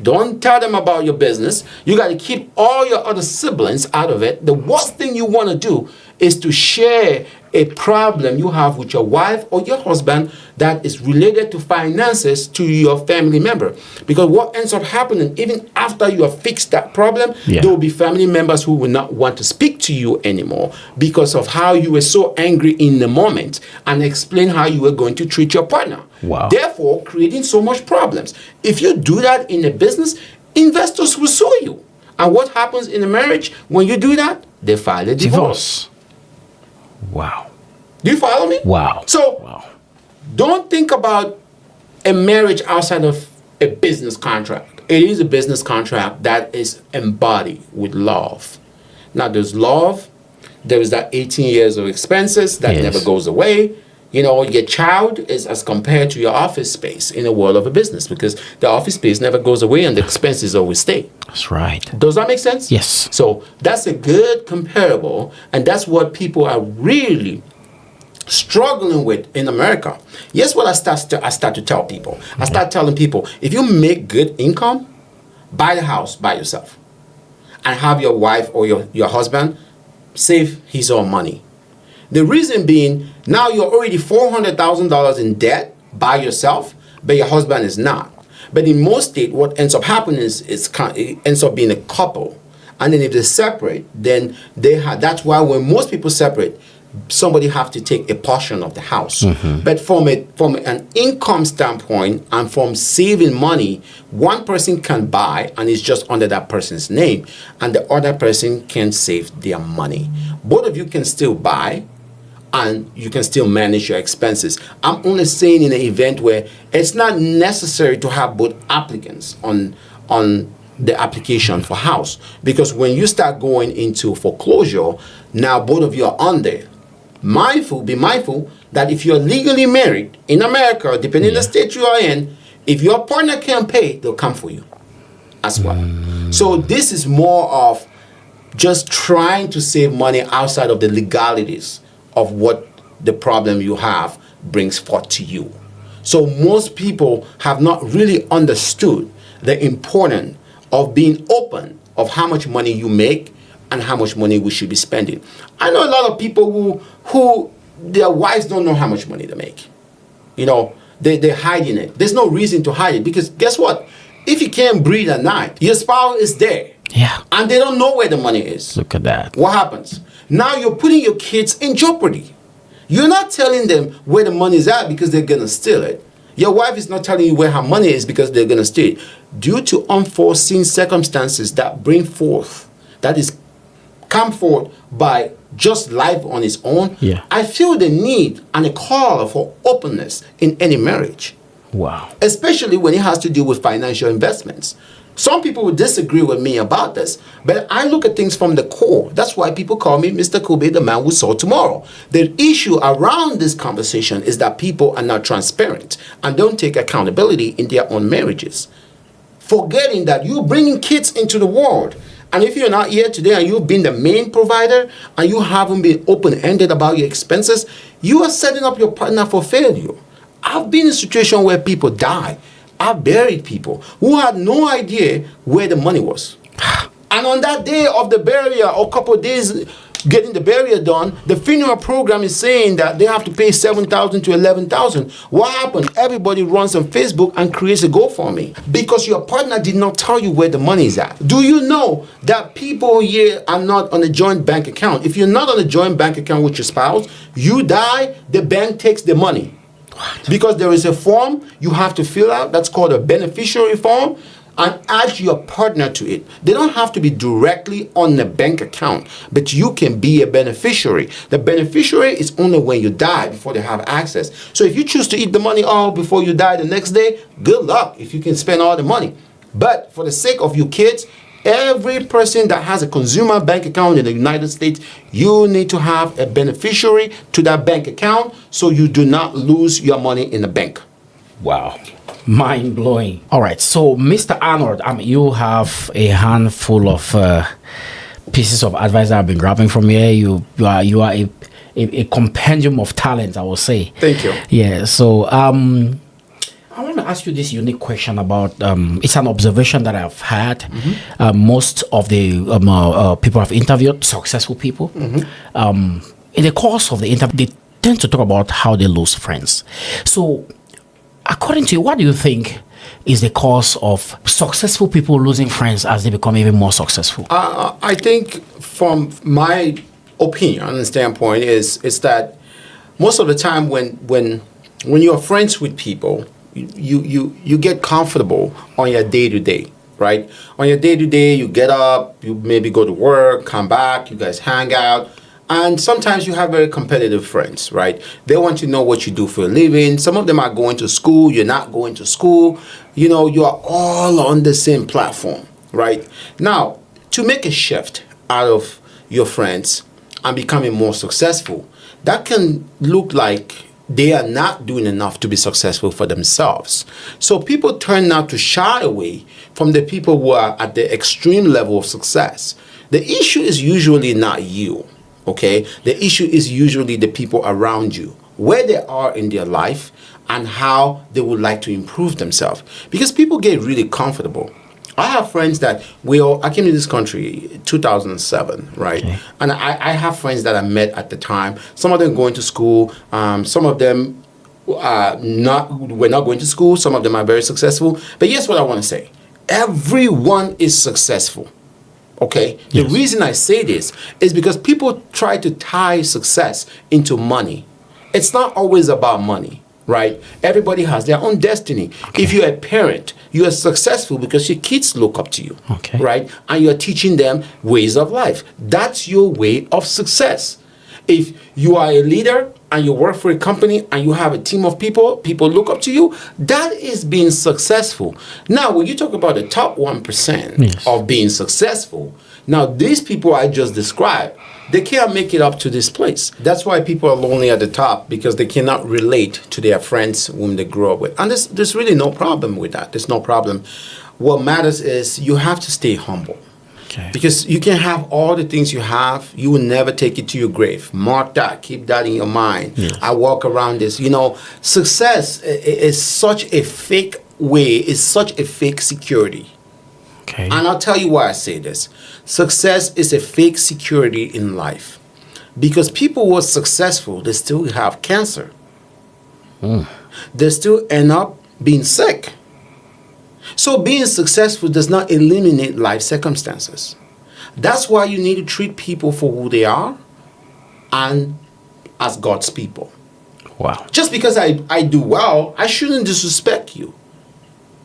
Don't tell them about your business. You got to keep all your other siblings out of it. The worst thing you want to do is to share a problem you have with your wife or your husband that is related to finances to your family member. Because what ends up happening, even after you have fixed that problem, Yeah. there will be family members who will not want to speak to you anymore because of how you were so angry in the moment and explain how you were going to treat your partner. Wow. Therefore, creating so much problems. If you do that in a business, investors will sue you. And what happens in a marriage when you do that? They file a divorce. Wow. Do you follow me? Wow. So Wow. don't think about a marriage outside of a business contract. It is a business contract that is embodied with love. Now there's love. There is that 18 years of expenses that Yes. never goes away. You know, your child is as compared to your office space in the world of a business because the office space never goes away and the expenses always stay. That's right. Does that make sense? Yes. So that's a good comparable, and that's what people are really struggling with in America. Yes, what I start to tell people. I start telling people, if you make good income, buy the house by yourself and have your wife or your husband save his own money. The reason being, now you're already $400,000 in debt by yourself, but your husband is not. But in most states, what ends up happening is it ends up being a couple. And then if they separate, then that's why when most people separate, somebody have to take a portion of the house. But from an income standpoint and from saving money, one person can buy and it's just under that person's name, and the other person can save their money. Both of you can still buy and you can still manage your expenses. I'm only saying in an event where it's not necessary to have both applicants on the application for house, because when you start going into foreclosure, now both of you are on there. Be mindful that if you're legally married in America, depending on the state you are in, if your partner can't pay, they'll come for you as well. So this is more of just trying to save money outside of the legalities of what the problem you have brings forth to you. So most people have not really understood the importance of being open of how much money you make and how much money we should be spending. I know a lot of people who their wives don't know how much money they make. You know, they're hiding it. There's no reason to hide it, because guess what? If you can't breathe at night, your spouse is there. Yeah. And they don't know where the money is. Look at that. What happens? Now you're putting your kids in jeopardy. You're not telling them where the money is at because they're going to steal it. Your wife is not telling you where her money is because they're going to steal it. Due to unforeseen circumstances that come forth by just life on its own, I feel the need and a call for openness in any marriage. Wow. Especially when it has to do with financial investments. Some people would disagree with me about this, but I look at things from the core. That's why people call me Mr. Kubei, the man who saw tomorrow. The issue around this conversation is that people are not transparent and don't take accountability in their own marriages. Forgetting that you're bringing kids into the world. And if you're not here today and you've been the main provider and you haven't been open-ended about your expenses, you are setting up your partner for failure. I've been in a situation where people die. I've buried people who had no idea where the money was. And on that day of the burial, or a couple of days getting the burial done, the funeral program is saying that they have to pay $7,000 to $11,000. What happened? Everybody runs on Facebook and creates a GoFundMe because your partner did not tell you where the money is at. Do you know that people here are not on a joint bank account? If you're not on a joint bank account with your spouse, you die, the bank takes the money. What? Because there is a form you have to fill out that's called a beneficiary form, and add your partner to it. They don't have to be directly on the bank account, but you can be a beneficiary. The beneficiary is only when you die before they have access. So if you choose to eat the money all before you die the next day, good luck if you can spend all the money. But for the sake of your kids, every person that has a consumer bank account in the United States, you need to have a beneficiary to that bank account so you do not lose your money in the bank. Wow. Mind blowing. All right. So, Mr. Arnold, you have a handful of pieces of advice that I've been grabbing from here. You are a compendium of talent, I will say. Thank you. Yeah. So, I want to ask you this unique question about it's an observation that I've had. Mm-hmm. Most of the people I've interviewed, successful people, mm-hmm. In the course of the interview, they tend to talk about how they lose friends. So, according to you, what do you think is the cause of successful people losing friends as they become even more successful? I think from my opinion and standpoint is that most of the time when you're friends with people, you get comfortable on your day-to-day, right? On your day-to-day, you get up, you maybe go to work, come back, you guys hang out. And sometimes you have very competitive friends, right? They want to know what you do for a living. Some of them are going to school. You're not going to school. You know, you are all on the same platform, right? Now, to make a shift out of your friends and becoming more successful, that can look like they are not doing enough to be successful for themselves. So people turn now to shy away from the people who are at the extreme level of success. The issue is usually not you. Okay, the issue is usually the people around you, where they are in their life and how they would like to improve themselves. Because people get really comfortable. I have friends that I came to this country in 2007, right? Okay. And I have friends that I met at the time. Some of them going to school. Some of them were not going to school. Some of them are very successful. But here's what I want to say. Everyone is successful. Okay, yes. The reason I say this is because people try to tie success into money. It's not always about money, right? Everybody has their own destiny. Okay. If you're a parent, you are successful because your kids look up to you, okay, right? And you're teaching them ways of life. That's your way of success. If you are a leader and you work for a company and you have a team of people look up to you, that is being successful. Now, when you talk about the top 1% yes. of being successful, now these people I just described, they can't make it up to this place. That's why people are lonely at the top, because they cannot relate to their friends whom they grew up with. And there's really no problem with that. There's no problem. What matters is you have to stay humble. Okay. Because you can have all the things you have, you will never take it to your grave. Mark that, keep that in your mind. Yes. I walk around this. You know, success is such a fake way, it's such a fake security. Okay. And I'll tell you why I say this. Success is a fake security in life. Because people who are successful, they still have cancer. They still end up being sick. So being successful does not eliminate life circumstances. That's why you need to treat people for who they are and as God's people. Wow. Just because I do well, I shouldn't disrespect you.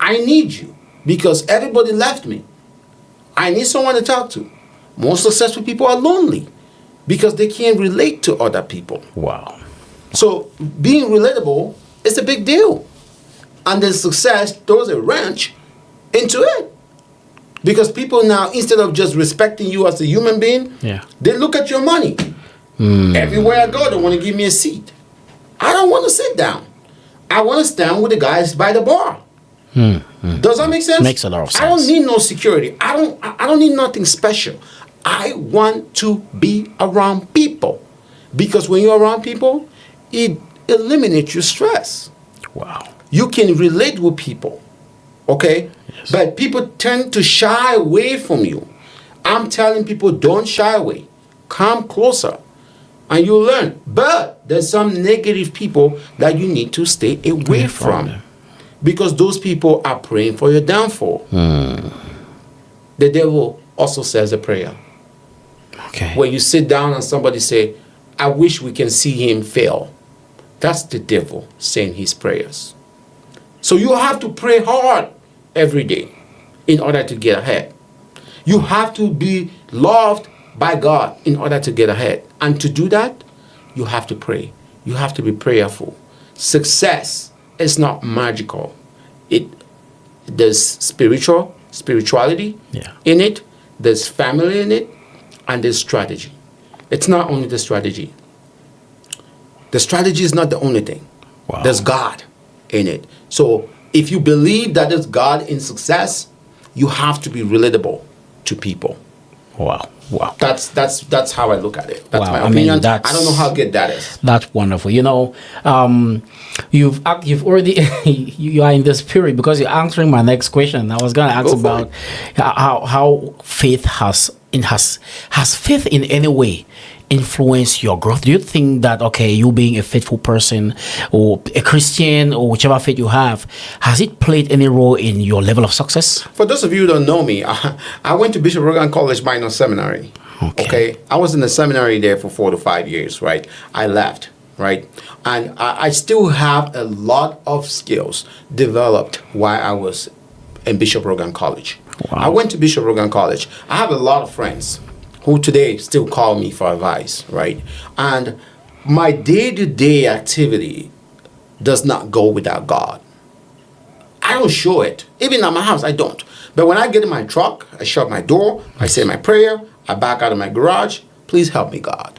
I need you because everybody left me. I need someone to talk to. Most successful people are lonely because they can't relate to other people. Wow. So being relatable is a big deal. And then success throws a wrench into it. Because people now, instead of just respecting you as a human being, they look at your money. Everywhere I go, they want to give me a seat. I don't want to sit down. I want to stand with the guys by the bar. Does that make sense? Makes a lot of sense. I don't need no security. I don't need nothing special. I want to be around people. Because when you're around people, it eliminates your stress. Wow. You can relate with people. Okay? Yes. But people tend to shy away from you. I'm telling people, don't shy away. Come closer and you'll learn. But there's some negative people that you need to stay away from. Because those people are praying for your downfall. The devil also says a prayer. Okay. When you sit down and somebody say, I wish we can see him fail. That's the devil saying his prayers. So you have to pray hard every day in order to get ahead. You have to be loved by God in order to get ahead. And to do that, you have to pray. You have to be prayerful. Success is not magical. There's spirituality in it, there's family in it, and there's strategy. It's not only the strategy. The strategy is not the only thing. Wow. There's God in it. So if you believe that there's God in success, you have to be relatable to people. Wow. That's how I look at it. That's my opinion. I don't know how good that is. That's wonderful. You know, you've already you are in the spirit because you're answering my next question. I was going to ask about how faith has faith in any way influence your growth? Do you think that, okay, you being a faithful person or a Christian or whichever faith you have, has it played any role in your level of success? For those of you who don't know me, I went to Bishop Rogan College Minor Seminary. Okay. I was in the seminary there for 4 to 5 years, right? I left, right? And I still have a lot of skills developed while I was in Bishop Rogan College. Wow. I went to Bishop Rogan College. I have a lot of friends who today still call me for advice, right? And my day-to-day activity does not go without God. I don't show it. Even at my house, I don't. But when I get in my truck, I shut my door, I say my prayer, I back out of my garage, please help me, God.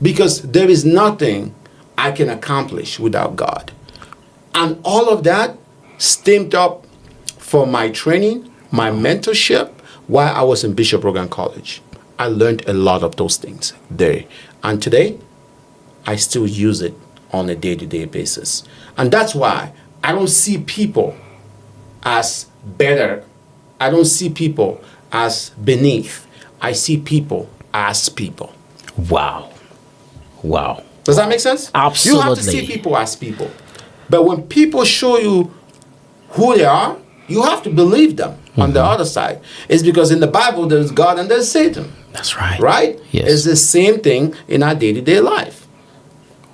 Because there is nothing I can accomplish without God. And all of that stemmed up from my training, my mentorship, while I was in Bishop Rogan College. I learned a lot of those things there. And today, I still use it on a day-to-day basis. And that's why I don't see people as better. I don't see people as beneath. I see people as people. Wow. Does that make sense? Absolutely. You have to see people as people. But when people show you who they are, you have to believe them. On the other side, it's because in the Bible there's God and there's Satan. That's right. Right? Yes. It's the same thing in our day-to-day life.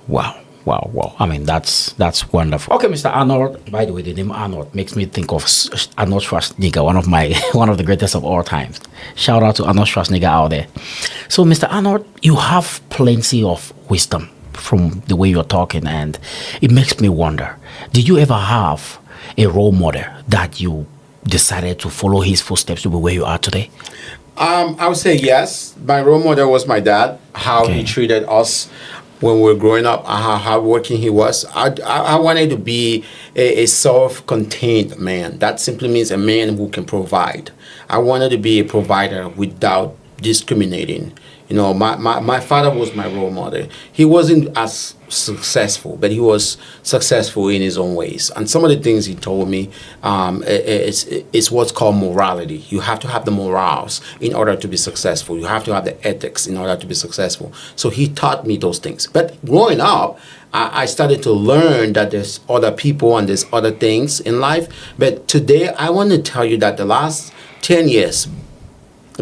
Wow. I mean, that's wonderful. Okay, Mr. Arnold. By the way, the name Arnold makes me think of Arnold Schwarzenegger, one of the greatest of all times. Shout out to Arnold Schwarzenegger out there. So, Mr. Arnold, you have plenty of wisdom from the way you're talking, and it makes me wonder, did you ever have a role model that you decided to follow his footsteps to be where you are today? I would say yes. My role model was my dad, how he treated us when we were growing up, how hardworking he was. I wanted to be a self-contained man. That simply means a man who can provide. I wanted to be a provider without discriminating. You know, my father was my role model. He wasn't as successful, but he was successful in his own ways. And some of the things he told me is what's called morality. You have to have the morals in order to be successful. You have to have the ethics in order to be successful. So he taught me those things. But growing up, I started to learn that there's other people and there's other things in life. But today, I want to tell you that the last 10 years,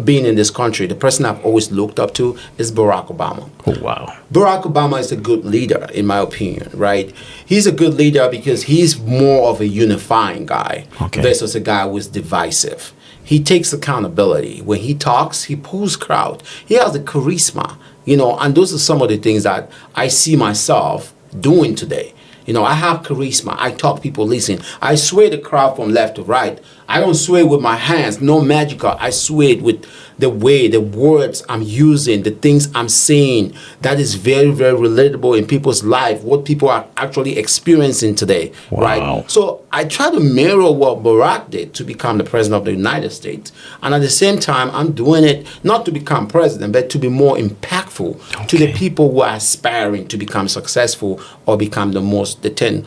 being in this country, the person I've always looked up to is Barack Obama. Oh, wow. Barack Obama is a good leader, in my opinion, right? He's a good leader because he's more of a unifying guy versus a guy who's divisive. He takes accountability. When he talks, he pulls crowd. He has the charisma, you know, and those are some of the things that I see myself doing today. You know, I have charisma. I talk, people listen. I sway the crowd from left to right. I don't sway with my hands, no magical. I sway it with the way, the words I'm using, the things I'm saying. That is very, very relatable in people's life, what people are actually experiencing today, right? So I try to mirror what Barack did to become the president of the United States. And at the same time, I'm doing it not to become president, but to be more impactful to the people who are aspiring to become successful or become the 10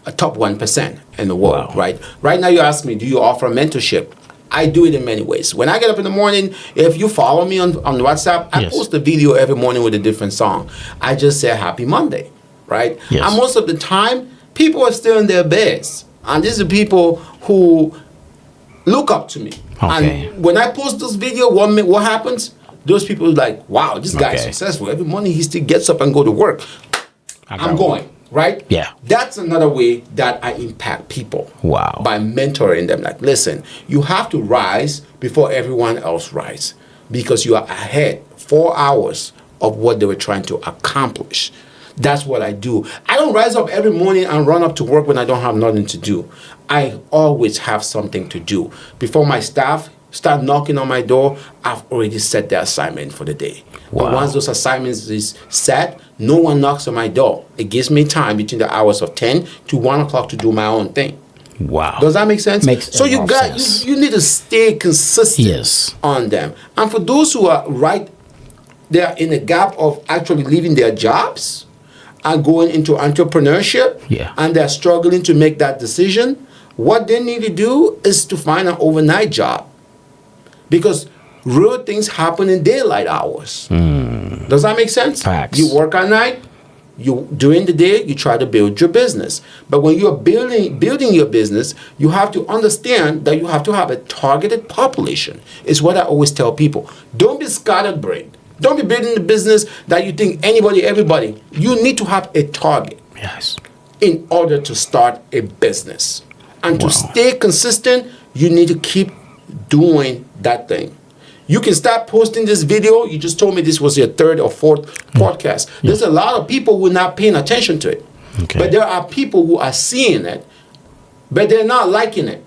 a top 1% in the world, Wow. right? Right now, you ask me, do you offer mentorship? I do it in many ways. When I get up in the morning, if you follow me on WhatsApp, I Yes. post a video every morning with a different song. I just say Happy Monday, right? Yes. And most of the time, people are still in their beds. And these are people who look up to me. Okay. And when I post this video, what happens? Those people are like, wow, this guy is Okay. successful. Every morning he still gets up and go to work. I'm going, right? Yeah. That's another way that I impact people. Wow. By mentoring them. Like, listen, you have to rise before everyone else rise because you are ahead 4 hours of what they were trying to accomplish. That's what I do. I don't rise up every morning and run up to work when I don't have nothing to do. I always have something to do. Before my staff start knocking on my door, I've already set the assignment for the day. Wow. And once those assignments is set, no one knocks on my door. It gives me time between the hours of 10 to 1 o'clock to do my own thing. Wow. Does that make sense? Makes so a you lot of got sense. you need to stay consistent Yes. on them. And for those who are right, they are in the gap of actually leaving their jobs and going into entrepreneurship, Yeah. and they're struggling to make that decision. What they need to do is to find an overnight job, because real things happen in daylight hours. Does that make sense? Facts. You work at night. You during the day you try to build your business, but when you're building your business, you have to understand that you have to have a targeted population. It's what I always tell people. Don't be scattered brain. Don't be building the business that you think everybody. You need to have a target Yes. in order to start a business. And to Wow. stay consistent, you need to keep doing that thing. You can start posting this video. You just told me this was your third or fourth podcast. There's a lot of people who are not paying attention to it. Okay. But there are people who are seeing it, but they're not liking it.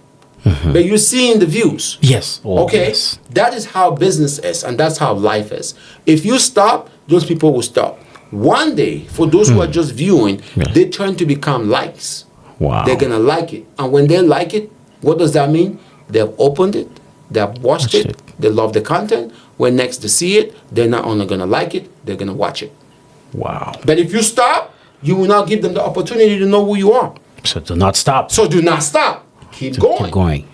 But you're seeing the views. Yes. Oh, Okay? yes. That is how business is, and that's how life is. If you stop, those people will stop. One day, for those who are just viewing, Yes. they turn to become likes. Wow. They're going to like it. And when they like it, what does that mean? They've opened it, they've watched it, they love the content. When next they see it, they're not only going to like it, they're going to watch it. Wow. But if you stop, you will not give them the opportunity to know who you are. So do not stop. So do not stop. Keep going. Keep going.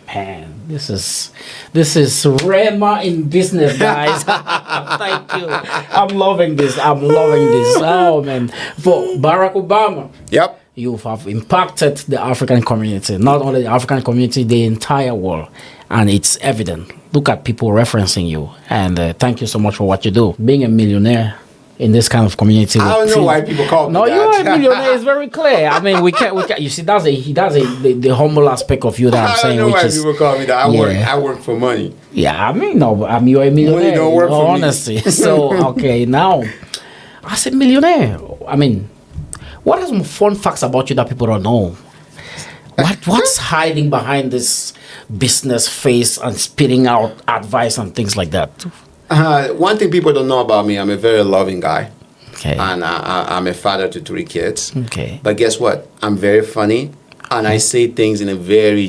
Man, this is Rema in business, guys. Thank you. I'm loving this. Oh man. For Barack Obama, Yep. you have impacted the African community, not only the African community, the entire world. And it's evident. Look at people referencing you. And thank you so much for what you do. Being a millionaire in this kind of community. I don't know why people call me no, that. you are a millionaire. It's very clear. I mean, we can't. You see, that's the humble aspect of you that I'm I don't saying, know which why is people call me that. Yeah. I work for money. yeah. I mean, no, but you're a millionaire. don't work in all for me. honesty. So okay, now as a millionaire, I mean, what are some fun facts about you that people don't know? What's hiding behind this business face and spitting out advice and things like that? One thing people don't know about me, I'm a very loving guy. Okay. And I'm a father to 3 kids. Okay. But guess what? I'm very funny, and I say things in a very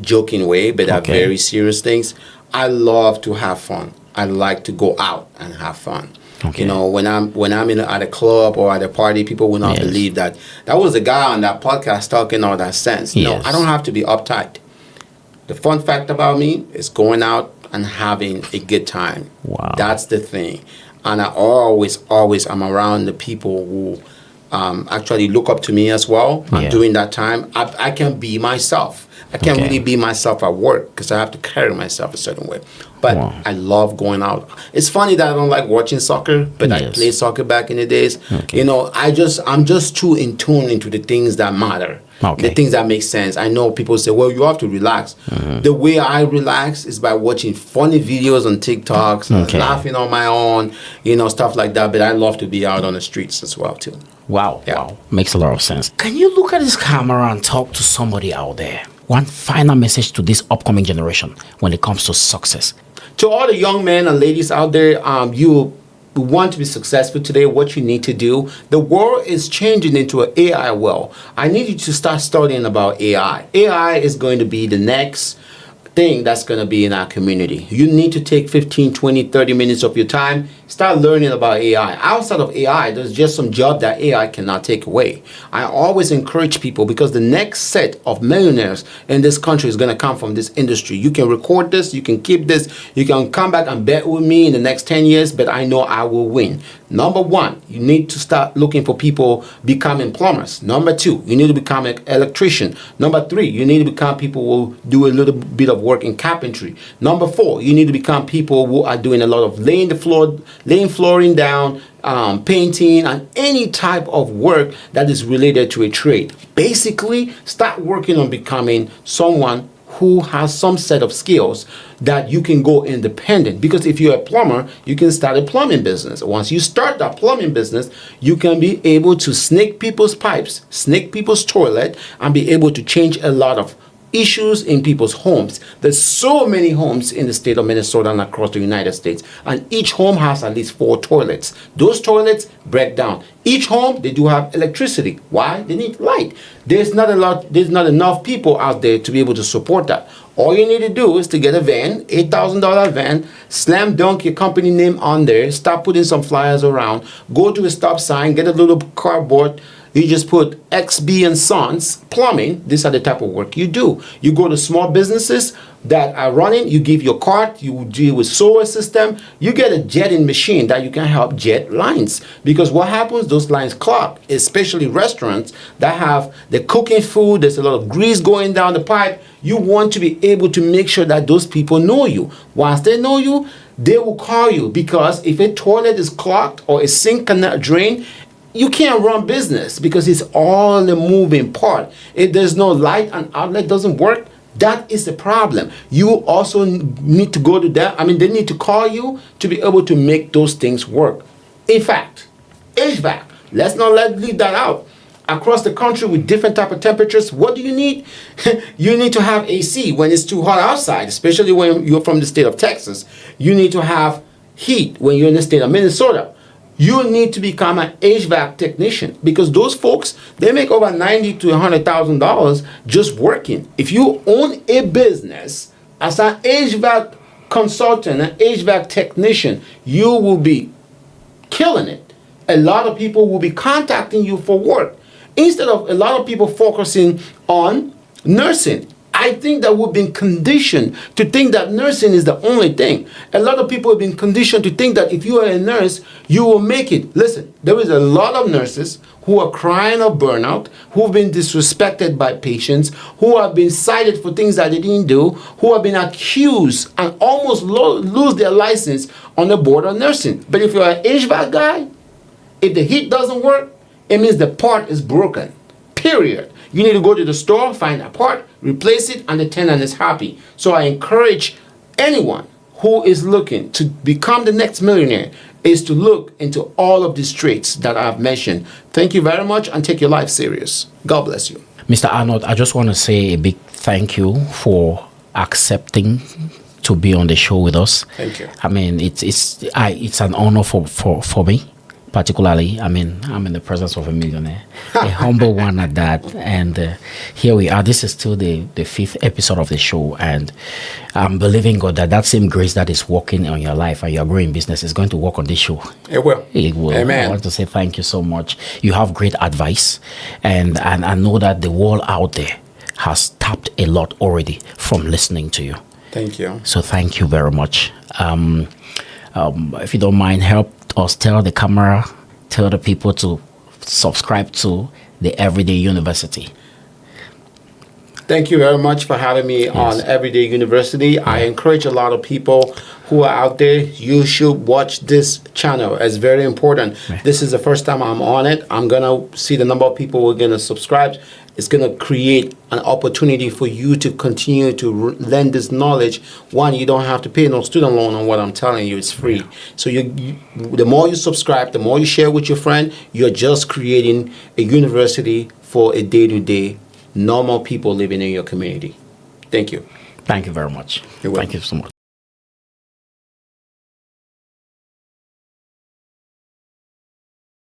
joking way, but they're Okay. very serious things. I love to have fun. I like to go out and have fun. Okay. You know, when I'm at a club or at a party, people will not Yes. believe that was the guy on that podcast talking all that sense. No, Yes. I don't have to be uptight. The fun fact about me is going out and having a good time. Wow. That's the thing. And I always am around the people who actually look up to me as well. Yeah. And during that time, I can be myself. I can't Okay. really be myself at work because I have to carry myself a certain way. But Wow. I love going out. It's funny that I don't like watching soccer, but I Yes. played soccer back in the days. Okay. You know, I'm just too in tune into the things that matter. Okay. The things that make sense. I know people say, well, you have to relax. The way I relax is by watching funny videos on TikToks, Okay. laughing on my own, stuff like that. But I love to be out on the streets as well, too. Wow. Yeah. Wow. Makes a lot of sense. Can you look at this camera and talk to somebody out there? One final message to this upcoming generation when it comes to success. To all the young men and ladies out there, you want to be successful today, what you need to do, the world is changing into an AI world. I need you to start studying about AI. AI is going to be the next thing that's going to be in our community. You need to take 15, 20, 30 minutes of your time, start learning about AI. Outside of AI, there's just some job that AI cannot take away. I always encourage people, because the next set of millionaires in this country is going to come from this industry. You can record this, you can keep this, you can come back and bet with me in the next 10 years, but I know I will win. Number one, you need to start looking for people becoming plumbers. Number two, you need to become an electrician. Number three, you need to become people who do a little bit of work in carpentry. Number four, you need to become people who are doing a lot of laying the floor, laying flooring down, painting, and any type of work that is related to a trade. Basically, start working on becoming someone who has some set of skills that you can go independent. Because if you're a plumber, you can start a plumbing business. Once you start that plumbing business, you can be able to snake people's pipes, snake people's toilet, and be able to change a lot of issues in people's homes. There's so many homes in the state of Minnesota and across the United States, and each home has at least 4 toilets. Those toilets break down. Each home, they do have electricity. Why? They need light. There's not enough people out there to be able to support that. All you need to do is to get a van, $8,000 van, slam dunk your company name on there, start putting some flyers around, go to a stop sign, get a little cardboard. You just put XB and Sons Plumbing. These are the type of work you do. You go to small businesses that are running. You give your card. You deal with solar system. You get a jetting machine that you can help jet lines. Because what happens, those lines clog, especially restaurants that have the cooking food. There's a lot of grease going down the pipe. You want to be able to make sure that those people know you. Once they know you, they will call you. Because if a toilet is clogged or a sink cannot drain, you can't run business, because it's all a moving part. If there's no light and outlet doesn't work, that is the problem. You also need to go to them. They need to call you to be able to make those things work. In fact, HVAC, let's not leave that out. Across the country with different type of temperatures, what do you need? You need to have AC when it's too hot outside, especially when you're from the state of Texas. You need to have heat when you're in the state of Minnesota. You need to become an HVAC technician, because those folks, they make over $90,000 to $100,000 just working. If you own a business as an HVAC consultant, an HVAC technician, you will be killing it. A lot of people will be contacting you for work, instead of a lot of people focusing on nursing. I think that we've been conditioned to think that nursing is the only thing. A lot of people have been conditioned to think that if you are a nurse, you will make it. Listen, there is a lot of nurses who are crying of burnout, who've been disrespected by patients, who have been cited for things that they didn't do, who have been accused and almost lose their license on the board of nursing. But if you're an HVAC guy, if the heat doesn't work, it means the part is broken. Period. You need to go to the store, find a part, replace it, and the tenant is happy. So I encourage anyone who is looking to become the next millionaire is to look into all of these traits that I've mentioned. Thank you very much, and take your life serious. God bless you. Mr. Arnold, I just want to say a big thank you for accepting to be on the show with us. Thank you. It's an honor for me. Particularly, I'm in the presence of a millionaire, a humble one at that. And here we are. This is still the 5th episode of the show. And I'm believing God that same grace that is working on your life and your growing business is going to work on this show. It will. It will. Amen. I want to say thank you so much. You have great advice. And I know that the world out there has tapped a lot already from listening to you. Thank you. So thank you very much. If you don't mind, help us tell the camera, tell the people to subscribe to the Everyday University. Thank you very much for having me on Everyday University. Yeah. I encourage a lot of people who are out there, you should watch this channel. It's very important. Yeah. This is the first time I'm on it. I'm going to see the number of people who are going to subscribe. It's going to create an opportunity for you to continue to lend this knowledge. One, you don't have to pay no student loan on what I'm telling you. It's free. So the more you subscribe, the more you share with your friend, you're just creating a university for a day-to-day normal people living in your community. Thank you. Thank you very much. You're welcome. Thank you so much.